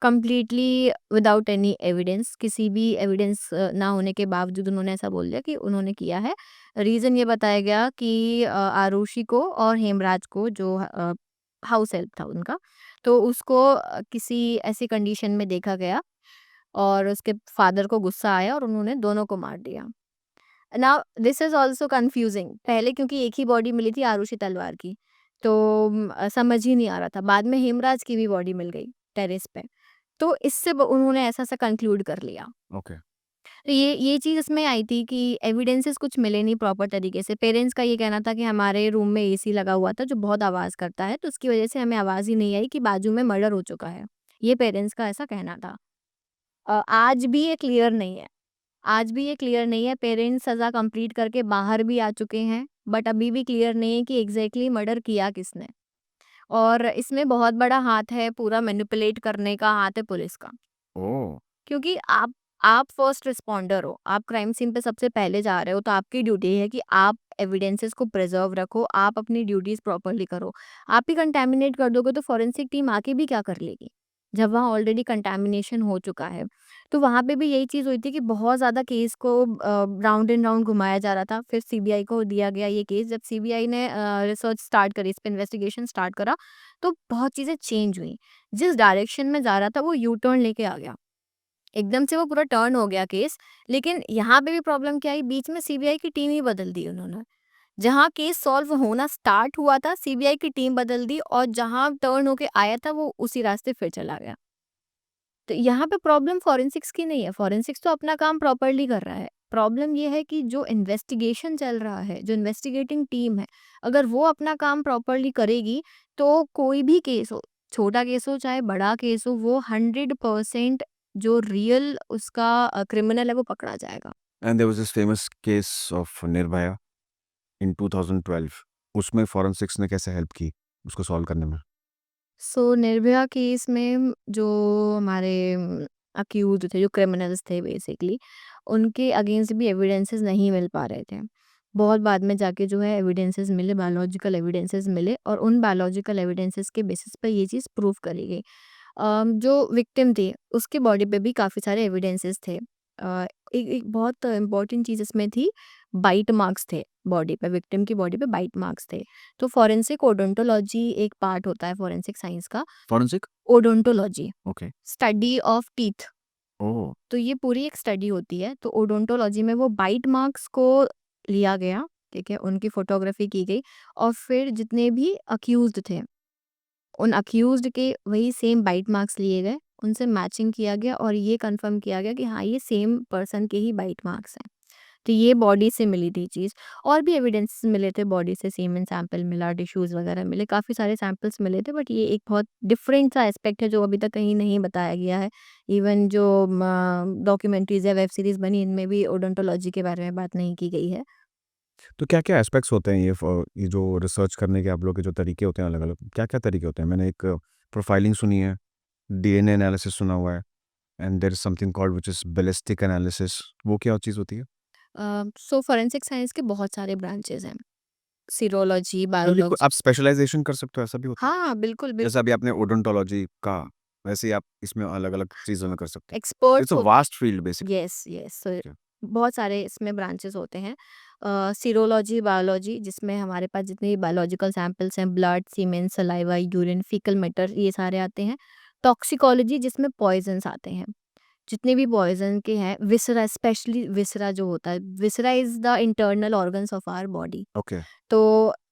कंप्लीटली विदाउट एनी एविडेंस, किसी भी एविडेंस ना होने के बावजूद उन्होंने ऐसा बोल दिया कि उन्होंने किया है। रीज़न ये बताया गया कि आरुषि को और हेमराज को, जो हाउस हेल्प था उनका, तो उसको किसी ऐसी कंडीशन में देखा गया और उसके फादर को गुस्सा आया और उन्होंने दोनों को मार दिया। Now this is also confusing, पहले क्योंकि एक ही बॉडी मिली थी आरुषि तलवार की, तो समझ ही नहीं आ रहा था। बाद में हेमराज की भी बॉडी मिल गई टेरेस पे। तो इससे ब उन्होंने ऐसा-सा कंक्लूड कर लिया। ओके। तो ये चीज़ इसमें आई थी कि एविडेंसेस कुछ मिले नहीं प्रॉपर तरीके से। पेरेंट्स का ये कहना था कि हमारे रूम में एसी लगा हुआ था जो बहुत आवाज़ करता है, तो उसकी वज़ह से हमें आवाज़ ही नहीं आई कि बाजू में मर्डर हो चुका है। ये पेरेंट्स का ऐसा कहना था। आज भी ये क्लियर नहीं है। आज भी ये क्लियर नहीं है, पेरेंट्स सज़ा कंप्लीट करके बाहर भी आ चुके हैं, बट अभी भी क्लियर नहीं है कि एग्ज़ैक्टली मर्डर किया किसने। और इसमें बहुत बड़ा हाथ है, पूरा मैनिपुलेट करने का हाथ है पुलिस का। ओह! क्योंकि आप फर्स्ट रिस्पॉन्डर हो, आप क्राइम सीन पे सबसे पहले जा रहे हो, तो आपकी ड्यूटी है कि आप एविडेंसेस को प्रिजर्व रखो, आप अपनी ड्यूटीज़ प्रॉपर्ली करो। आप ही कंटैमिनेट कर दोगे तो फॉरेंसिक टीम आके भी क्या कर लेगी? जब वहाँ ऑलरेडी कंटैमिनेशन हो चुका है। तो वहाँ पे भी यही चीज़ हुई थी कि बहुत ज़्यादा केस को राउंड एंड राउंड घुमाया जा रहा था। फिर सीबीआई को दिया गया ये केस। जब सीबीआई ने रिसर्च स्टार्ट करी, इस पे इन्वेस्टिगेशन स्टार्ट करा, तो बहुत चीज़ें चेंज हुई। जिस डायरेक्शन में जा रहा था, वो यू टर्न लेके आ गया। एकदम से वो पूरा टर्न हो गया केस। लेकिन यहाँ पे भी प्रॉब्लम क्या आई, बीच में सीबीआई की टीम ही बदल दी उन्होंने। जहाँ केस सॉल्व होना स्टार्ट हुआ था, सीबीआई की टीम बदल दी और जहाँ टर्न होके आया था, वो उसी रास्ते फिर चला गया। तो यहाँ पे प्रॉब्लम फॉरेंसिक्स की नहीं है, फॉरेंसिक्स तो अपना काम प्रॉपर्ली कर रहा है। प्रॉब्लम ये है कि जो इन्वेस्टिगेशन चल रहा है, जो इन्वेस्टिगेटिंग टीम है, अगर वो अपना काम प्रॉपर्ली करेगी, तो कोई भी केस हो, छोटा केस हो चाहे बड़ा केस हो, वो 100% जो रियल उसका क्रिमिनल है वो पकड़ा जाएगा। And there was this famous case of Nirbhaya in 2012 उसमें फॉरेंसिक्स ने कैसे हेल्प की उसको सॉल्व करने में? सो निर्भया केस में जो हमारे अक्यूज थे, जो क्रिमिनल्स थे बेसिकली, उनके अगेंस्ट भी एविडेंसेस नहीं मिल पा रहे थे। बहुत बाद में जाके जो है एविडेंसेस मिले, बायोलॉजिकल एविडेंसेस मिले और उन बायोलॉजिकल एविडेंसेस के बेसिस पर ये चीज़ प्रूव करी गई। जो विक्टिम थी उसके बॉडी पे भी काफ़ी सारे एविडेंसेस थे। एक एक बहुत इम्पोर्टेंट चीज़ इसमें थी, बाइट मार्क्स थे बॉडी पे, विक्टिम की बॉडी पे बाइट मार्क्स थे। तो फॉरेंसिक ओडोंटोलॉजी एक पार्ट होता है फॉरेंसिक साइंस का। Forensic? Odontology, okay. Study of teeth. Oh! तो ये पूरी एक स्टडी होती है। तो ओडोंटोलॉजी में वो बाइट मार्क्स को लिया गया, ठीक है? उनकी फोटोग्राफी की गई और फिर जितने भी अक्यूज्ड थे, उन अक्यूज्ड के वही सेम बाइट मार्क्स लिए गए, उनसे मैचिंग किया गया और ये कंफर्म किया गया कि हाँ, ये सेम पर्सन के ही बाइट मार्क्स हैं। तो ये बॉडी से मिली थी चीज़। और भी एविडेंसेस मिले थे बॉडी से, सेमेन सैंपल मिला, टिश्यूज़ वगैरह मिले, काफ़ी सारे सैंपल्स मिले थे, बट ये एक बहुत डिफरेंट सा एस्पेक्ट है जो अभी तक कहीं नहीं बताया गया है। इवन जो डॉक्यूमेंट्रीज़ या वेब सीरीज़ बनी, इनमें भी ओडोंटोलॉजी के बारे में बात नहीं की गई है। तो क्या-क्या एस्पेक्ट्स होते हैं ये जो रिसर्च करने के आप लोग के जो तरीके होते हैं अलग-अलग, क्या-क्या तरीके होते हैं? मैंने एक प्रोफाइलिंग सुनी है, डीएनए एनालिसिस सुना हुआ है and there is something called which is ballistic analysis वो क्या चीज़ होती है? सो फोरेंसिक साइंस के बहुत सारे ब्रांचेज़ हैं। सीरोलॉजी, मतलब बायोलॉजी। आप स्पेशलाइज़ेशन कर सकते हो ऐसा भी होता है? हाँ, हाँ, बिल्कुल, बिल्कुल। जैसे अभी आपने ओडोंटोलॉजी कहा, वैसे ही आप इसमें अलग-अलग चीज़ों में कर सकते हो। एक्सपर्ट्स इट्स अ हो। Vast field basically. Yes, yes. So बहुत सारे इसमें ब्रांचेस होते हैं। सीरोलॉजी, बायोलॉजी, जिसमें हमारे पास जितने भी बायोलॉजिकल सैंपल्स हैं, ब्लड, सीमेन, सलाइवा, यूरिन, फीकल मैटर, ये सारे आते हैं। टॉक्सिकोलॉजी, जिसमें पॉइजन्स आते हैं, जितने भी पॉइजन के हैं। विसरा, स्पेशली विसरा जो होता है, viscera is the internal organs of our body. Okay. तो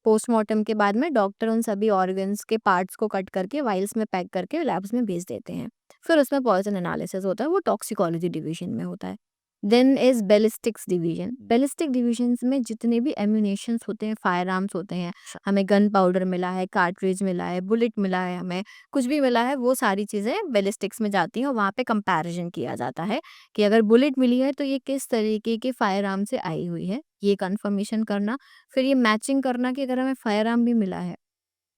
पोस्टमार्टम के बाद में डॉक्टर उन सभी ऑर्गन्स के पार्ट्स को कट करके वाइल्स में पैक करके लैब्स में भेज देते हैं। फिर उसमें पॉइजन एनालिसिस होता है, वो टॉक्सिकोलॉजी डिवीजन में होता है। Then is ballistics division. Ballistic divisions में जितने भी एम्यूनेशंस होते हैं, फायर आर्म्स होते हैं, हमें गन पाउडर मिला है, कार्ट्रिज मिला है, बुलेट मिला है, हमें कुछ भी मिला है, वो सारी चीज़ें बैलिस्टिक्स में जाती हैं और वहाँ पे कंपैरिजन किया जाता है कि अगर बुलेट मिली है तो ये किस तरीके के फायर आर्म से आई हुई है, ये कंफर्मेशन करना। फिर ये मैचिंग करना कि अगर हमें फायर आर्म भी मिला है,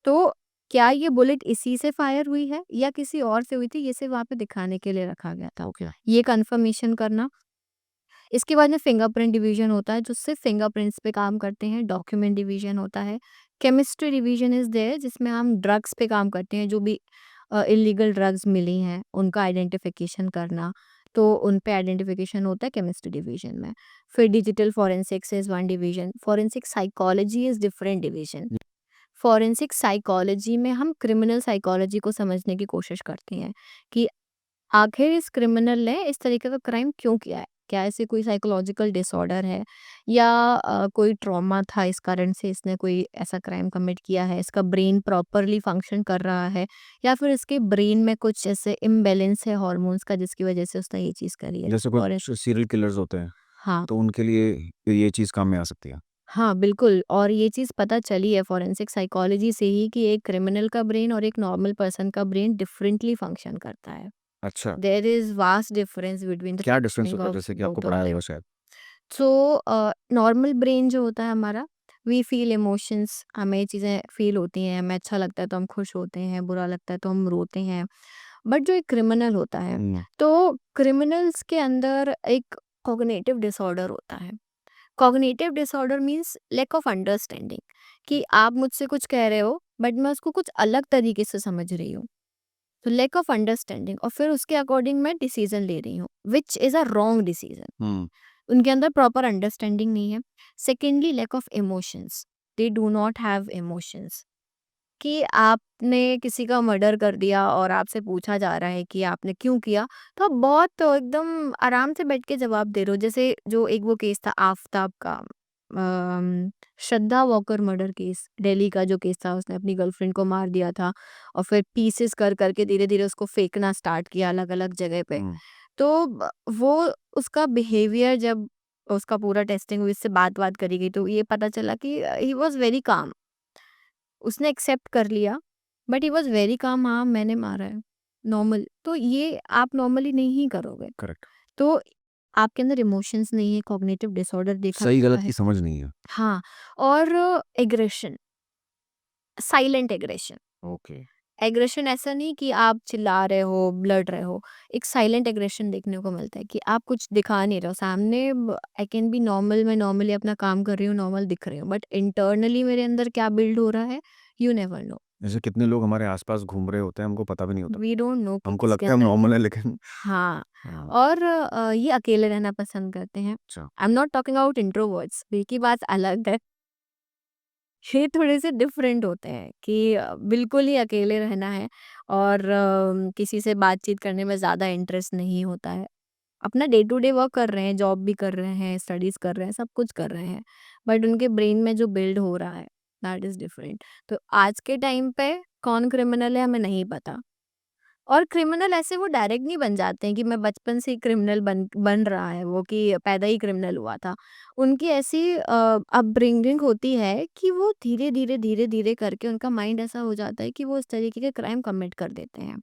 तो क्या ये बुलेट इसी से फायर हुई है या किसी और से हुई थी, ये सिर्फ वहाँ पे दिखाने के लिए रखा गया था। ओके। ये कंफर्मेशन करना। इसके बाद में फिंगरप्रिंट डिवीजन होता है, जो सिर्फ फिंगरप्रिंट्स पे काम करते हैं। डॉक्यूमेंट डिवीजन होता है। केमिस्ट्री डिवीजन इज़ देयर, जिसमें हम ड्रग्स पे काम करते हैं, जो भी इल्लीगल ड्रग्स मिली हैं, उनका आइडेंटिफिकेशन करना। तो उन पे आइडेंटिफिकेशन होता है केमिस्ट्री डिवीजन में। फिर digital forensics is one division. Forensic psychology is different division. Forensic psychology में हम क्रिमिनल साइकोलॉजी को समझने की कोशिश करते हैं कि आखिर इस क्रिमिनल ने इस तरीके का क्राइम क्यों किया है? क्या ऐसे कोई साइकोलॉजिकल डिसऑर्डर है या कोई ट्रॉमा था इस कारण से इसने कोई ऐसा क्राइम कमिट किया है, इसका ब्रेन प्रॉपरली फंक्शन कर रहा है या फिर इसके ब्रेन में कुछ ऐसे इम्बैलेंस है हॉर्मोन्स का जिसकी वजह से उसने ये चीज़ करी है। जैसे और कुछ सीरियल किलर्स होते हैं, हाँ, तो उनके लिए ये चीज़ काम में आ सकती है। हाँ, बिल्कुल। और ये चीज़ पता चली है फॉरेंसिक साइकोलॉजी से ही कि एक क्रिमिनल का ब्रेन और एक नॉर्मल पर्सन का ब्रेन डिफरेंटली फंक्शन करता है। अच्छा, there is vast difference between the क्या डिफरेंस फंक्शनिंग होता है? ऑफ जैसे कि आपको बोथ ऑफ पढ़ाया देम। होगा शायद। सो नॉर्मल ब्रेन जो होता है हमारा, वी फील इमोशंस, हमें ये चीज़ें फील होती हैं, हमें अच्छा लगता है तो हम खुश होते हैं, बुरा लगता है तो हम रोते हैं। बट जो एक क्रिमिनल होता है, हुँ, तो क्रिमिनल्स के अंदर एक कॉग्निटिव डिसऑर्डर होता है। Cognitive disorder means lack of understanding, कि आप मुझसे कुछ कह रहे हो बट मैं उसको कुछ अलग तरीके से समझ रही हूँ। तो लैक ऑफ अंडरस्टैंडिंग, और फिर उसके अकॉर्डिंग मैं डिसीजन ले रही हूँ which is a wrong decision. Hmm, उनके अंदर प्रॉपर अंडरस्टैंडिंग नहीं है। Secondly lack of emotions, they do not have emotions, कि आपने किसी का मर्डर कर दिया और आपसे पूछा जा रहा है कि आपने क्यों किया, तो आप बहुत एकदम आराम से बैठ के जवाब दे रहे हो। जैसे जो एक वो केस था आफताब का, श्रद्धा वॉकर मर्डर केस, दिल्ली का जो केस था, उसने अपनी गर्लफ्रेंड को मार दिया था और फिर पीसेस कर करके धीरे धीरे उसको फेंकना स्टार्ट किया अलग अलग जगह पे। हुँ, तो वो उसका बिहेवियर जब उसका पूरा टेस्टिंग हुई, इससे बात बात करी गई, तो ये पता चला कि ही वॉज वेरी काम। उसने एक्सेप्ट कर लिया, but he was very calm, हाँ, मैंने मारा है, नॉर्मल। तो ये आप नॉर्मली नहीं करोगे। करेक्ट। तो आपके अंदर इमोशंस नहीं है, कॉग्निटिव डिसऑर्डर देखा गया सही-गलत है। की समझ नहीं है। हाँ, और aggression, silent aggression. Okay. Aggression ऐसा नहीं कि आप चिल्ला रहे हो, लड़ रहे हो। एक साइलेंट एग्रेशन देखने को मिलता है कि आप कुछ दिखा नहीं रहे हो सामने। आई कैन बी नॉर्मल, मैं नॉर्मली अपना काम कर रही हूँ, नॉर्मल दिख रही हूँ, बट इंटरनली मेरे अंदर क्या बिल्ड हो रहा है, यू नेवर नो। जैसे कितने लोग हमारे आस-पास घूम रहे होते हैं, हमको पता भी नहीं होता। वी डोंट नो कि हमको किसके लगता है हम अंदर। नॉर्मल है लेकिन हाँ, हाँ, और ये अकेले रहना पसंद करते हैं। अच्छा। I am not talking about introverts, वे की बात अलग है। ये थोड़े से डिफरेंट होते हैं कि बिल्कुल ही अकेले रहना है और किसी से बातचीत करने में ज़्यादा इंटरेस्ट नहीं होता है। अपना डे टू डे वर्क कर रहे हैं, जॉब भी कर रहे हैं, स्टडीज़ कर रहे हैं, सब कुछ कर रहे हैं, बट उनके ब्रेन में जो बिल्ड हो रहा है, दैट इज़ डिफरेंट। तो आज के टाइम पे कौन क्रिमिनल है हमें नहीं पता। और क्रिमिनल ऐसे वो डायरेक्ट नहीं बन जाते हैं कि मैं बचपन से ही क्रिमिनल बन बन रहा है वो, कि पैदा ही क्रिमिनल हुआ था। उनकी ऐसी अपब्रिंगिंग होती है कि वो धीरे धीरे धीरे धीरे करके उनका माइंड ऐसा हो जाता है कि वो इस तरीके के क्राइम कमिट कर देते हैं।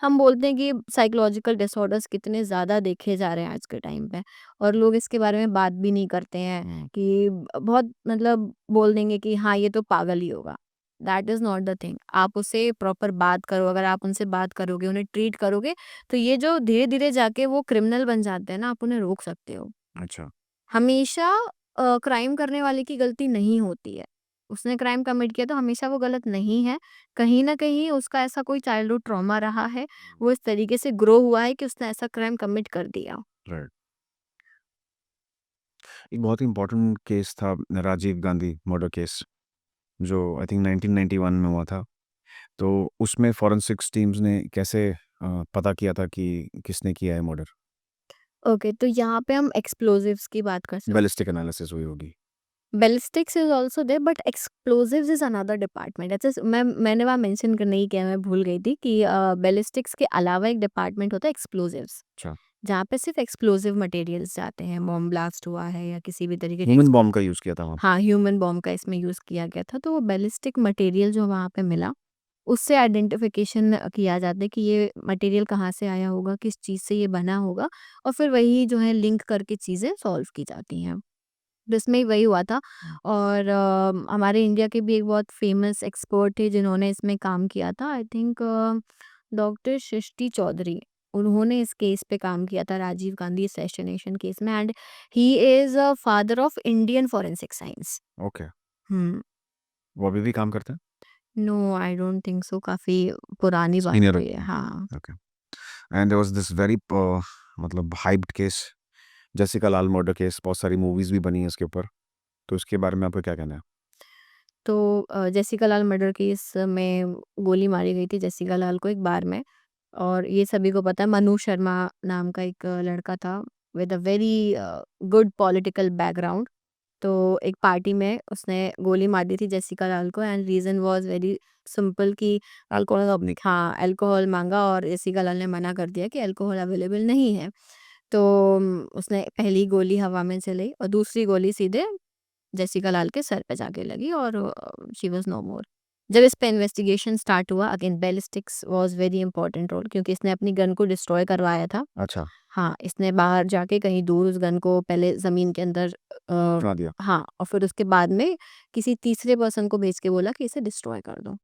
हम बोलते हैं कि साइकोलॉजिकल डिसऑर्डर्स कितने ज़्यादा देखे जा रहे हैं आज के टाइम पे, और लोग इसके बारे में बात भी नहीं करते हैं, हुँ, कि बहुत मतलब बोल देंगे कि हाँ ये तो पागल ही होगा। That is not the thing. आप उससे प्रॉपर बात करो, अगर आप उनसे बात करोगे, उन्हें ट्रीट करोगे, तो ये जो धीरे-धीरे जाके वो क्रिमिनल बन जाते हैं ना, आप उन्हें रोक सकते हो। अच्छा। हमेशा क्राइम करने वाले की गलती नहीं होती है। उसने क्राइम कमिट किया तो हमेशा वो गलत नहीं है। कहीं न कहीं उसका ऐसा कोई चाइल्डहुड ट्रॉमा रहा है, वो इस तरीके से ग्रो हुआ है कि उसने ऐसा क्राइम कमिट कर दिया। राइट। एक बहुत ही इम्पोर्टेंट केस था राजीव गांधी मर्डर केस, जो आई थिंक 1991 में हुआ था। तो उसमें फॉरेंसिक्स टीम्स ने कैसे पता किया था कि किसने किया है मर्डर? ओके, तो यहाँ पे हम एक्सप्लोजिव्स की बात कर सकते हैं। बैलिस्टिक एनालिसिस हुई होगी। Ballistics is also there, but explosives is another department. अच्छा, मैंने वहाँ मेंशन करना ही किया, मैं भूल गई थी कि बैलिस्टिक्स के अलावा एक डिपार्टमेंट होता है एक्सप्लोजिव्स, अच्छा। जहाँ पे सिर्फ एक्सप्लोजिव मटेरियल्स जाते हैं। बॉम्ब ब्लास्ट हुआ है या किसी भी तरीके के ह्यूमन बॉम्ब का यूज़ किया था वहाँ पे। हाँ, ह्यूमन बॉम्ब का इसमें यूज़ किया गया था। तो वो बैलिस्टिक मटेरियल जो वहाँ पे मिला, उससे आइडेंटिफिकेशन किया जाता है कि ये मटेरियल कहाँ से आया होगा, किस चीज़ से ये बना होगा, और फिर वही जो है लिंक करके चीज़ें सॉल्व की जाती हैं। तो इसमें ही वही हुआ था। और हमारे इंडिया के भी एक बहुत फेमस एक्सपर्ट थे जिन्होंने इसमें काम किया था, I think doctor Srishti Chaudhary. उन्होंने इस केस पे काम किया था, राजीव गांधी असैसिनेशन केस में, and he is a father of Indian forensic science. Okay. Hmm. वो अभी भी काम करते हैं? No, I don't think so, काफ़ी पुरानी बात सीनियर है हो ये। गए हैं। हाँ। Okay. And there was this very मतलब hyped case, Jessica Lal murder case, बहुत सारी मूवीज़ भी बनी हैं इसके ऊपर। तो इसके बारे में आपका क्या कहना है? तो जेसिका लाल मर्डर केस में गोली मारी गई थी जेसिका लाल को एक बार में, और ये सभी को पता है। मनु शर्मा नाम का एक लड़का था, with a very good political background. तो एक पार्टी में उसने गोली मार दी थी जेसिका लाल को and reason was very simple कि अल्कोहल अपनी हाँ, अल्कोहल माँगा और जेसिका लाल ने मना कर दिया कि अल्कोहल अवेलेबल नहीं है। तो उसने पहली गोली हवा में चलाई और दूसरी गोली सीधे जेसिका लाल के सर पे जाके लगी और शी वाज़ नो मोर। जब इस पे इन्वेस्टिगेशन स्टार्ट हुआ again ballistics was very important role क्योंकि इसने अपनी गन को डिस्ट्रॉय करवाया था। अच्छा हाँ, इसने बाहर जाके कहीं दूर उस गन को पहले ज़मीन के अंदर सुना दिया। हाँ, और फिर उसके बाद में किसी तीसरे पर्सन को भेज के बोला कि इसे डिस्ट्रॉय कर दो।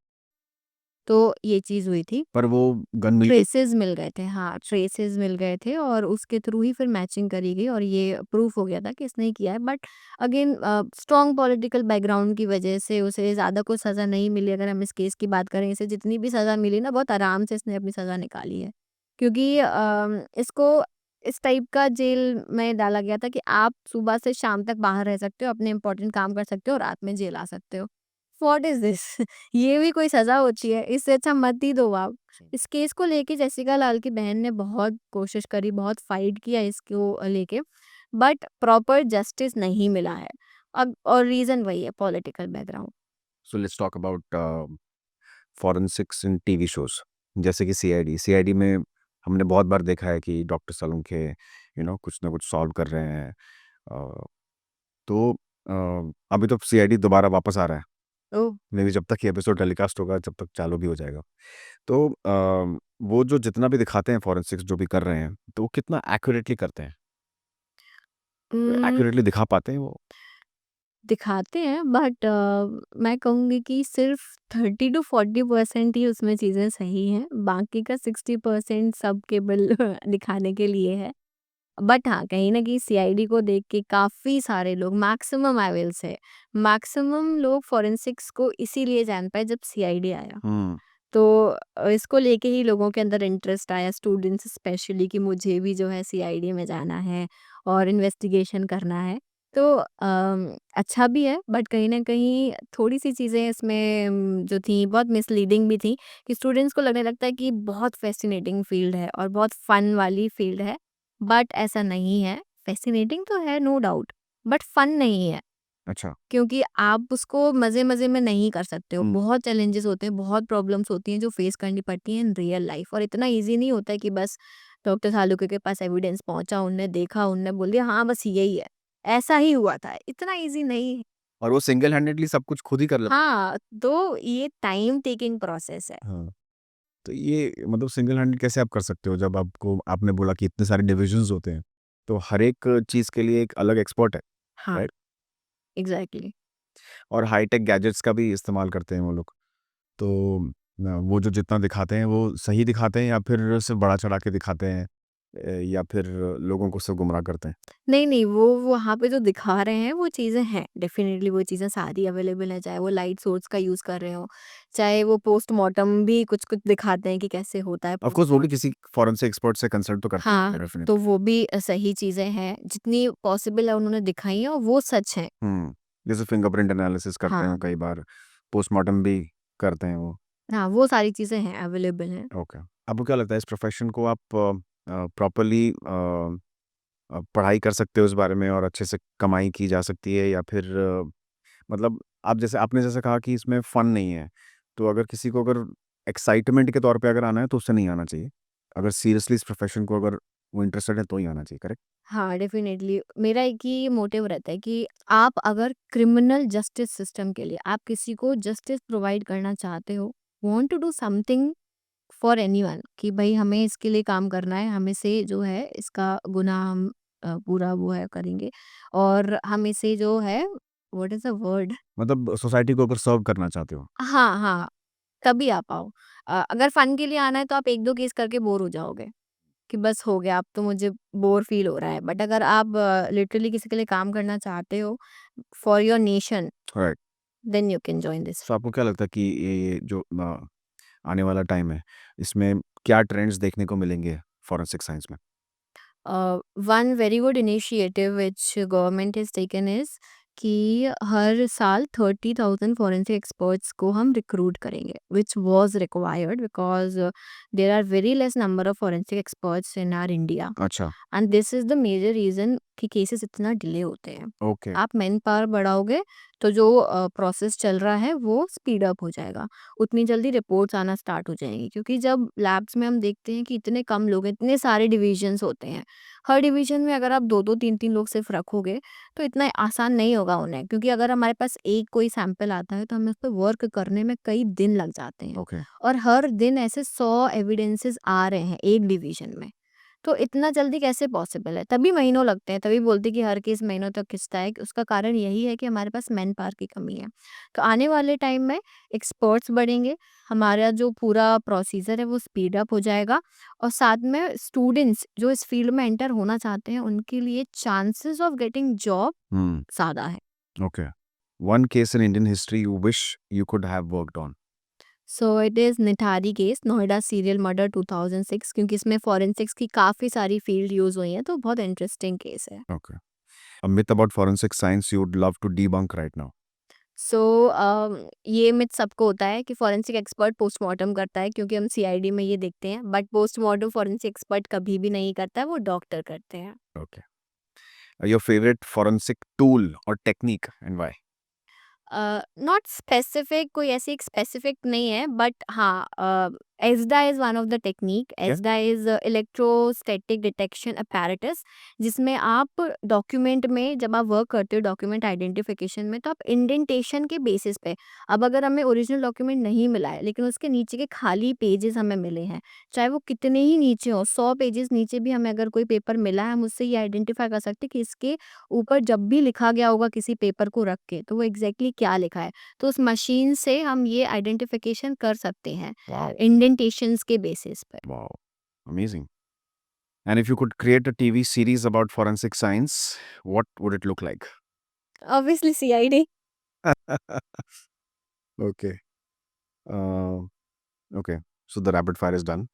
तो ये चीज़ हुई थी। पर वो गन मिल गई? ट्रेसेस मिल गए थे, हाँ, ट्रेसेस मिल गए थे और उसके थ्रू ही फिर मैचिंग करी गई और ये प्रूफ हो गया था कि इसने ही किया है। But again strong political background की वजह से उसे ज़्यादा कुछ सज़ा नहीं मिली। अगर हम इस केस की बात करें, इसे जितनी भी सज़ा मिली ना, बहुत आराम से इसने अपनी सज़ा निकाली है। क्योंकि इसको इस टाइप का जेल में डाला गया था कि आप सुबह से शाम तक बाहर रह सकते हो, अपने इम्पोर्टेंट काम कर सकते हो और रात में जेल आ सकते हो। What is this? ये भी कोई सज़ा होती है? इससे अच्छा मत ही दो आप। इस केस को लेके जेसिका लाल की बहन ने बहुत कोशिश करी, बहुत फाइट किया इसको लेके, बट प्रॉपर जस्टिस नहीं मिला है। अब और रीज़न वही है, political background. So let's talk about forensics in TV shows जैसे कि सीआईडी। सीआईडी में हमने बहुत बार देखा है कि डॉक्टर सलूंखे कुछ ना कुछ सॉल्व कर रहे हैं। अ, तो अभी तो सीआईडी दोबारा वापस आ रहा है। ओह! मे बी जब तक ये एपिसोड टेलीकास्ट होगा जब तक चालू भी हो जाएगा। तो वो जो जितना भी दिखाते हैं फॉरेंसिक्स जो भी कर रहे हैं, तो वो कितना एक्यूरेटली करते हैं? उम, एक्यूरेटली दिखा पाते हैं वो? दिखाते हैं बट मैं कहूँगी कि सिर्फ़ 30 टू 40% ही उसमें चीज़ें सही हैं, बाकी का 60% सब केवल दिखाने के लिए है। बट हाँ, कहीं न कहीं सीआईडी को देख के काफ़ी सारे लोग maximum I will say maximum लोग फॉरेंसिक्स को इसीलिए जान पाए जब सीआईडी आया। हुँ। तो इसको लेके ही लोगों के अंदर इंटरेस्ट आया स्टूडेंट्स स्पेशली कि मुझे भी जो है सीआईडी में जाना है और इन्वेस्टिगेशन करना है। तो अच्छा भी है बट कहीं न कहीं थोड़ी-सी चीज़ें इसमें जो थी बहुत मिसलीडिंग भी थी कि स्टूडेंट्स को लगने लगता है कि बहुत फ़ैसिनेटिंग फ़ील्ड है और बहुत फ़न वाली फ़ील्ड है। बट ऐसा नहीं है, फ़ैसिनेटिंग तो है नो डाउट बट फ़न नहीं है। अच्छा। क्योंकि आप उसको मज़े-मज़े में नहीं कर सकते हो। हुँ। बहुत चैलेंजेस होते हैं, बहुत प्रॉब्लम्स होती हैं जो फेस करनी पड़ती हैं इन रियल लाइफ़ और इतना ईज़ी नहीं होता है कि बस डॉक्टर सालुके के पास एविडेंस पहुँचा, उनने देखा, उनने बोल दिया हाँ, बस यही है। ऐसा ही हुआ था, इतना ईज़ी नहीं है। और वो सिंगल हैंडेडली सब कुछ खुद ही कर लेता हाँ, तो ये टाइम टेकिंग प्रोसेस है। हाँ। तो ये मतलब सिंगल हैंडेड कैसे आप कर सकते हो जब आपको आपने बोला कि इतने सारे डिविजन्स होते हैं, तो हर एक चीज़ के लिए एक अलग एक्सपर्ट है, हाँ, राइट? एग्ज़ैक्टली। और हाई-टेक गैजेट्स का भी इस्तेमाल करते हैं वो लोग। तो वो जो जितना दिखाते हैं वो सही दिखाते हैं या फिर सिर्फ़ बढ़ा-चढ़ा के दिखाते हैं या फिर लोगों को सिर्फ़ गुमराह करते हैं? नहीं, नहीं, वो वहाँ पे जो दिखा रहे हैं वो चीज़ें हैं, डेफ़िनेटली वो चीज़ें सारी अवेलेबल हैं, चाहे वो लाइट सोर्स का यूज़ कर रहे हों, चाहे वो पोस्टमॉर्टम भी कुछ-कुछ दिखाते हैं कि कैसे होता है ऑफ़ कोर्स वो भी पोस्टमॉर्टम। किसी फॉरेंसिक एक्सपर्ट से कंसल्ट तो करते हाँ, हैं डेफिनिटली। तो वो भी सही चीज़ें हैं, जितनी पॉसिबल है उन्होंने दिखाई हैं और वो सच हैं। हुँ, जैसे फिंगरप्रिंट एनालिसिस करते हाँ, हैं कई बार, पोस्टमार्टम भी करते हैं वो। हाँ, वो सारी चीज़ें हैं, अवेलेबल हैं। ओके। आपको क्या लगता है इस प्रोफ़ेशन को आप प्रॉपर्ली पढ़ाई कर सकते हो इस बारे में और अच्छे से कमाई की जा सकती है या फिर मतलब आप जैसे आपने जैसे कहा कि इसमें फ़न नहीं है, तो अगर किसी को अगर एक्साइटमेंट के तौर पे अगर आना है तो उसे नहीं आना चाहिए। अगर सीरियसली इस प्रोफ़ेशन को अगर वो इंटरेस्टेड है तो ही आना चाहिए, करेक्ट? हाँ, डेफ़िनेटली मेरा एक ही मोटिव रहता है कि आप अगर क्रिमिनल जस्टिस सिस्टम के लिए आप किसी को जस्टिस प्रोवाइड करना चाहते हो, want to do something for anyone कि भाई हमें इसके लिए काम करना है, हमें से जो है इसका गुनाह हम पूरा वो है करेंगे और हम इसे जो है व्हाट इज़ द वर्ड? मतलब सोसाइटी को अगर सर्व करना चाहते हो। हाँ, हाँ, तभी आ पाओ। अगर फन के लिए आना है तो आप 1-2 केस करके बोर हो जाओगे, कि बस हो गया अब तो मुझे बोर फील हो रहा है। बट अगर आप लिटरली किसी के लिए काम करना चाहते हो for your nation right. Then you can join this. So आपको क्या लगता है कि ये जो आने वाला टाइम है, इसमें क्या ट्रेंड्स देखने को मिलेंगे फॉरेंसिक साइंस में? One very good initiative which government has taken is कि हर साल 30,000 फॉरेंसिक एक्सपर्ट्स को हम रिक्रूट करेंगे, which was required because there are very less number of forensic experts in our India अच्छा, and this is the major reason कि cases इतना delay होते हैं। ओके, आप मैन पावर बढ़ाओगे तो जो प्रोसेस चल रहा है वो स्पीड अप हो जाएगा, उतनी जल्दी रिपोर्ट्स आना स्टार्ट हो जाएंगी। क्योंकि जब लैब्स में हम देखते हैं कि इतने कम लोग हैं, इतने सारे डिविजन्स होते हैं, हर डिवीजन में अगर आप 2-2 3-3 लोग सिर्फ रखोगे तो इतना आसान नहीं होगा उन्हें। क्योंकि अगर हमारे पास एक कोई सैंपल आता है तो हमें उस पर वर्क करने में कई दिन लग जाते हैं ओके, और हर दिन ऐसे 100 एविडेंसेस आ रहे हैं एक डिवीजन में। तो इतना जल्दी कैसे पॉसिबल है? तभी महीनों लगते हैं, तभी बोलते हैं कि हर केस महीनों तक खिंचता है। उसका कारण यही है कि हमारे पास मैन पावर की कमी है। तो आने वाले टाइम में एक्सपर्ट्स बढ़ेंगे, हमारा जो पूरा प्रोसीजर है वो स्पीड अप हो जाएगा और साथ में स्टूडेंट्स जो इस फील्ड में एंटर होना चाहते हैं उनके लिए चांसेस ऑफ गेटिंग जॉब ज़्यादा है। okay. One case in Indian history you wish you could have worked on? So it is Nithari case, Noida serial murder 2006, क्योंकि इसमें फॉरेंसिक्स की काफ़ी सारी फील्ड यूज़ हुई हैं, तो बहुत इंटरेस्टिंग केस है। Okay. A myth about forensic science you would love to debunk right now? सो ये मिथ सबको होता है कि फॉरेंसिक एक्सपर्ट पोस्टमार्टम करता है, क्योंकि हम सीआईडी में ये देखते हैं, बट पोस्टमार्टम फॉरेंसिक एक्सपर्ट कभी भी नहीं करता है, वो डॉक्टर करते हैं। Okay. Your favorite forensic tool or technique and why? Not specific, कोई ऐसी एक स्पेसिफिक नहीं है, बट हाँ, ESDA is one of the technique. क्या? ESDA is electrostatic detection apparatus, जिसमें आप डॉक्यूमेंट में जब आप वर्क करते हो डॉक्यूमेंट आइडेंटिफिकेशन में, तो आप इंडेंटेशन के बेसिस पे, अब अगर हमें ओरिजिनल डॉक्यूमेंट नहीं मिला है लेकिन उसके नीचे के खाली पेजेस हमें मिले हैं, चाहे वो कितने ही नीचे हो, 100 पेजेस नीचे भी हमें अगर कोई पेपर मिला है, हम उससे ये आइडेंटिफाई कर सकते हैं कि इसके ऊपर जब भी लिखा गया होगा किसी पेपर को रख के, तो वो एग्जैक्टली क्या लिखा है। तो उस मशीन से हम ये आइडेंटिफिकेशन कर सकते हैं Wow. इंडेंटेशंस के बेसिस पे। Wow. Amazing. And if you could create a TV series about forensic science, what would it look like? Obviously CID. Okay. Uh, okay. So the rapid fire is done.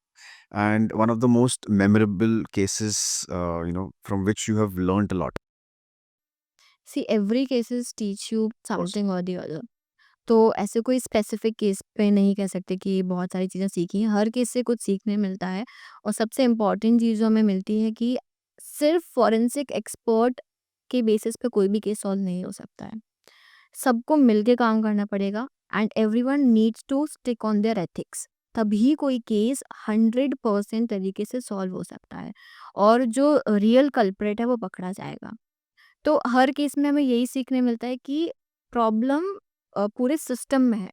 And one of the most memorable cases, from which you have learned a lot. See every cases teach you Of course. Something और the other. तो ऐसे कोई specific case पे नहीं कह सकते कि बहुत सारी चीज़ें सीखी हैं, हर केस से कुछ सीखने मिलता है। और सबसे इम्पोर्टेंट चीज़ जो हमें मिलती है कि सिर्फ फॉरेंसिक एक्सपर्ट के बेसिस पे कोई भी केस सॉल्व नहीं हो सकता है। सबको मिलके काम करना पड़ेगा and everyone needs to stick on their ethics, तभी कोई केस 100% तरीके से सॉल्व हो सकता है और जो रियल कल्प्रेट है वो पकड़ा जाएगा। तो हर केस में हमें यही सीखने मिलता है कि प्रॉब्लम पूरे सिस्टम में है,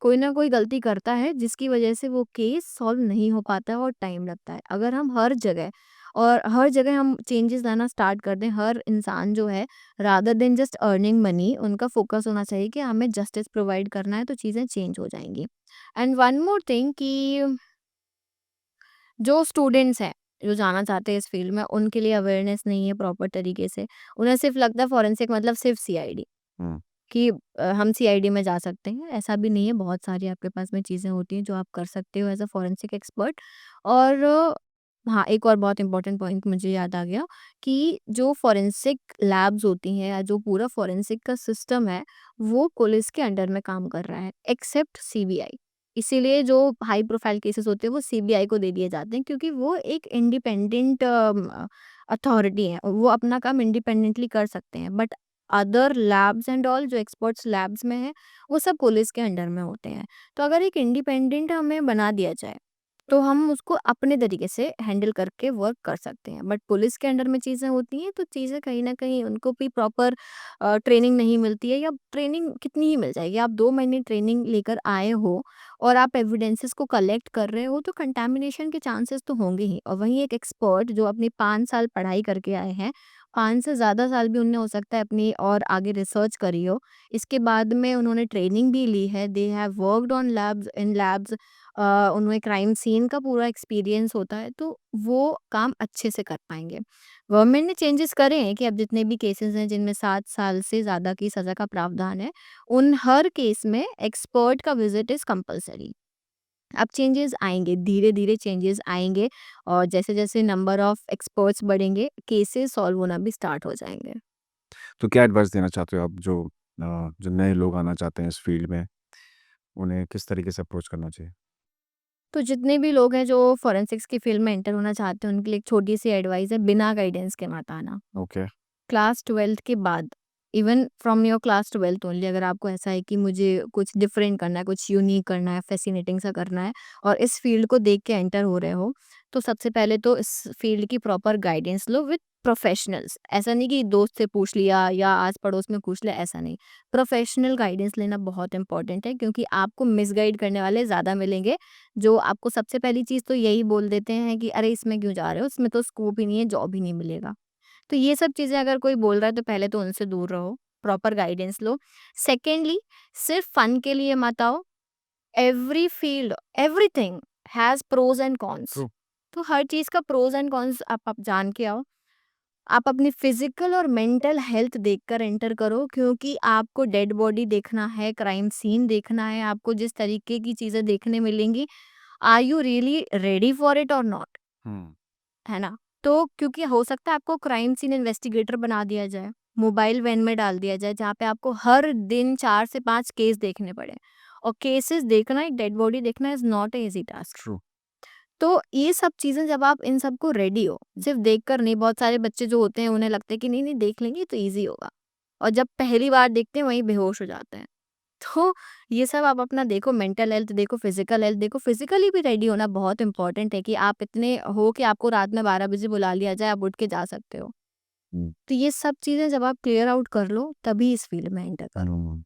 कोई ना कोई गलती करता है जिसकी वजह से वो केस सॉल्व नहीं हो पाता है और टाइम लगता है। अगर हम हर जगह हम चेंजेस लाना स्टार्ट कर दें, हर इंसान जो है rather than just earning money, उनका फोकस होना चाहिए कि हमें जस्टिस प्रोवाइड करना है, तो चीज़ें चेंज हो जाएंगी। एंड वन मोर थिंग कि जो स्टूडेंट्स हैं, जो जाना चाहते हैं इस फील्ड में, उनके लिए अवेयरनेस नहीं है प्रॉपर तरीके से। उन्हें सिर्फ लगता है फॉरेंसिक मतलब सिर्फ सीआईडी, Hmm. कि हम सीआईडी में जा सकते हैं, ऐसा भी नहीं है। बहुत सारी आपके पास में चीज़ें होती हैं जो आप कर सकते हो एज़ अ फॉरेंसिक एक्सपर्ट। और हाँ, एक और बहुत इम्पोर्टेंट पॉइंट मुझे याद आ गया कि जो फॉरेंसिक लैब्स होती हैं या जो पूरा फॉरेंसिक का सिस्टम है, वो पुलिस के अंडर में काम कर रहा है, एक्सेप्ट सीबीआई। इसीलिए जो हाई प्रोफाइल केसेस होते हैं वो सीबीआई को दे दिए जाते हैं, क्योंकि वो एक इंडिपेंडेंट अथॉरिटी है, वो अपना काम इंडिपेंडेंटली कर सकते हैं। But other labs and all जो एक्सपर्ट्स लैब्स में हैं, वो सब पुलिस के अंडर में होते हैं। तो अगर एक इंडिपेंडेंट हमें बना दिया जाए, तो हम उसको अपने तरीके से हैंडल करके वर्क कर सकते हैं। बट पुलिस के अंडर में चीज़ें होती हैं, तो चीज़ें कहीं न कहीं उनको भी प्रॉपर ट्रेनिंग नहीं मिलती है, या ट्रेनिंग कितनी ही मिल जाएगी। आप 2 महीने ट्रेनिंग लेकर आए हो और आप एविडेंसेस को कलेक्ट कर रहे हो, तो कंटामिनेशन के चांसेस तो होंगे ही। और वहीं एक एक्सपर्ट जो अपनी 5 साल पढ़ाई करके आए हैं, 5 से ज़्यादा साल भी उनने हो सकता है अपनी और आगे रिसर्च करी हो। इसके बाद में उन्होंने ट्रेनिंग भी ली है, they have worked on labs, उन्हें क्राइम सीन का पूरा एक्सपीरियंस होता है, तो वो काम अच्छे से कर पाएँगे। गवर्नमेंट ने चेंजेस करे हैं कि अब जितने भी केसेज़ हैं जिनमें 7 साल से ज़्यादा की सज़ा का प्रावधान है, उन हर केस में एक्सपर्ट का विज़िट इज़ कंपल्सरी। अब चेंजेस आएँगे, धीरे-धीरे चेंजेस आएँगे और जैसे-जैसे नंबर ऑफ एक्सपर्ट्स बढ़ेंगे, केसेज़ सॉल्व होना भी स्टार्ट हो जाएँगे। तो क्या एडवाइस देना चाहते हो आप जो नए लोग आना चाहते हैं इस फील्ड में, उन्हें किस तरीके से अप्रोच करना चाहिए? तो जितने भी लोग हैं जो फॉरेंसिक्स की फील्ड में एंटर होना चाहते हैं, उनके लिए एक छोटी-सी एडवाइस है, बिना गाइडेंस के मत आना। ओके। क्लास 12th के बाद, even from your class 12th only, अगर आपको ऐसा है कि मुझे कुछ डिफरेंट करना है, कुछ यूनिक करना है, फैसिनेटिंग सा करना है और इस फील्ड को देख के एंटर हो रहे हो, तो सबसे पहले तो इस फील्ड की proper guidance low with professionals. ऐसा नहीं कि दोस्त से पूछ लिया या आस पड़ोस में पूछ लिया, ऐसा नहीं। प्रोफेशनल गाइडेंस लेना बहुत इंपॉर्टेंट है, क्योंकि आपको मिसगाइड करने वाले ज़्यादा मिलेंगे, जो आपको सबसे पहली चीज़ तो यही बोल देते हैं कि अरे इसमें क्यों जा रहे हो, इसमें तो स्कोप ही नहीं है, जॉब ही नहीं मिलेगा। तो ये सब चीज़ें अगर कोई बोल रहा है तो पहले तो उनसे दूर रहो, प्रॉपर गाइडेंस लो। सेकेंडली, सिर्फ फन के लिए मत आओ। Every field, everything has pros and cons. True. तो हर चीज़ का प्रोज एंड कॉन्स आप जान के आओ। आप अपनी फिजिकल और मेंटल हेल्थ देखकर एंटर करो, क्योंकि आपको डेड बॉडी देखना है, क्राइम सीन देखना है, आपको जिस तरीके की चीज़ें देखने मिलेंगी, are you really ready for it और नॉट? हुँ। है ना? तो क्योंकि हो सकता है आपको क्राइम सीन इन्वेस्टिगेटर बना दिया जाए, मोबाइल वैन में डाल दिया जाए, जहाँ पे आपको हर दिन 4 से 5 केस देखने पड़े, और केसेस देखना, एक डेड बॉडी देखना is not a easy task. True. तो ये सब चीज़ें जब आप इन सबको रेडी हो, सिर्फ़ देखकर नहीं, बहुत सारे बच्चे जो होते हैं उन्हें लगता है कि नहीं, नहीं देख लेंगे तो ईज़ी होगा, और जब पहली बार देखते हैं वहीं बेहोश हो जाते हैं। तो ये सब आप अपना देखो, मेंटल हेल्थ देखो, फिज़िकल हेल्थ देखो, फिज़िकली भी रेडी होना बहुत इम्पोर्टेंट है कि आप इतने हो कि आपको रात में 12 बजे बुला लिया जाए, आप उठ के जा सकते हो। हुँ। तो ये सब चीज़ें जब आप क्लियर आउट कर लो, तभी इस फील्ड में एंटर करो। हुँ।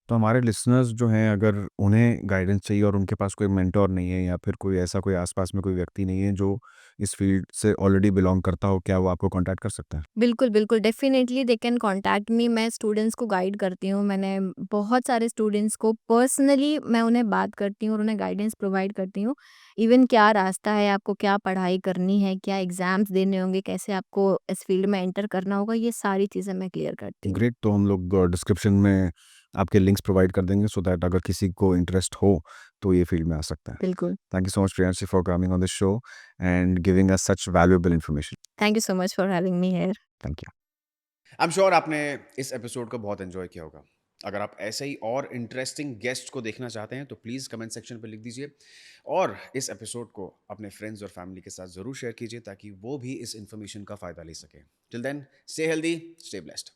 तो हमारे लिसनर्स जो हैं, अगर उन्हें गाइडेंस चाहिए और उनके पास कोई मेंटर नहीं है या फिर कोई ऐसा कोई आस-पास में कोई व्यक्ति नहीं है जो इस फील्ड से ऑलरेडी बिलॉन्ग करता हो, क्या वो आपको कॉन्टैक्ट कर सकता है? बिल्कुल, बिल्कुल, definitely they can contact me. मैं स्टूडेंट्स को गाइड करती हूँ। मैंने बहुत सारे स्टूडेंट्स को पर्सनली मैं उन्हें बात करती हूँ और उन्हें गाइडेंस प्रोवाइड करती हूँ। इवन क्या रास्ता है, आपको क्या पढ़ाई करनी है, क्या एग्ज़ाम्स देने होंगे, कैसे आपको इस फील्ड में एंटर करना होगा, ये सारी चीज़ें मैं क्लियर करती हूँ। ग्रेट। तो हम लोग डिस्क्रिप्शन में आपके लिंक्स प्रोवाइड कर देंगे सो दैट अगर किसी को इंटरेस्ट हो, तो ये फील्ड में आ सकता है। बिल्कुल। Thank you so much, Priyanshi, for coming on the show and giving us such valuable information. Thank you so much for having me here. Thank you. I am sure आपने इस episode को बहुत enjoy किया होगा। अगर आप ऐसे ही और इंटरेस्टिंग गेस्ट को देखना चाहते हैं तो प्लीज़ कमेंट सेक्शन पे लिख दीजिए, और इस एपिसोड को अपने फ्रेंड्स और फैमिली के साथ ज़रूर शेयर कीजिए ताकि वो भी इस इन्फॉर्मेशन का फ़ायदा ले सकें। Till then, stay healthy, stay blessed.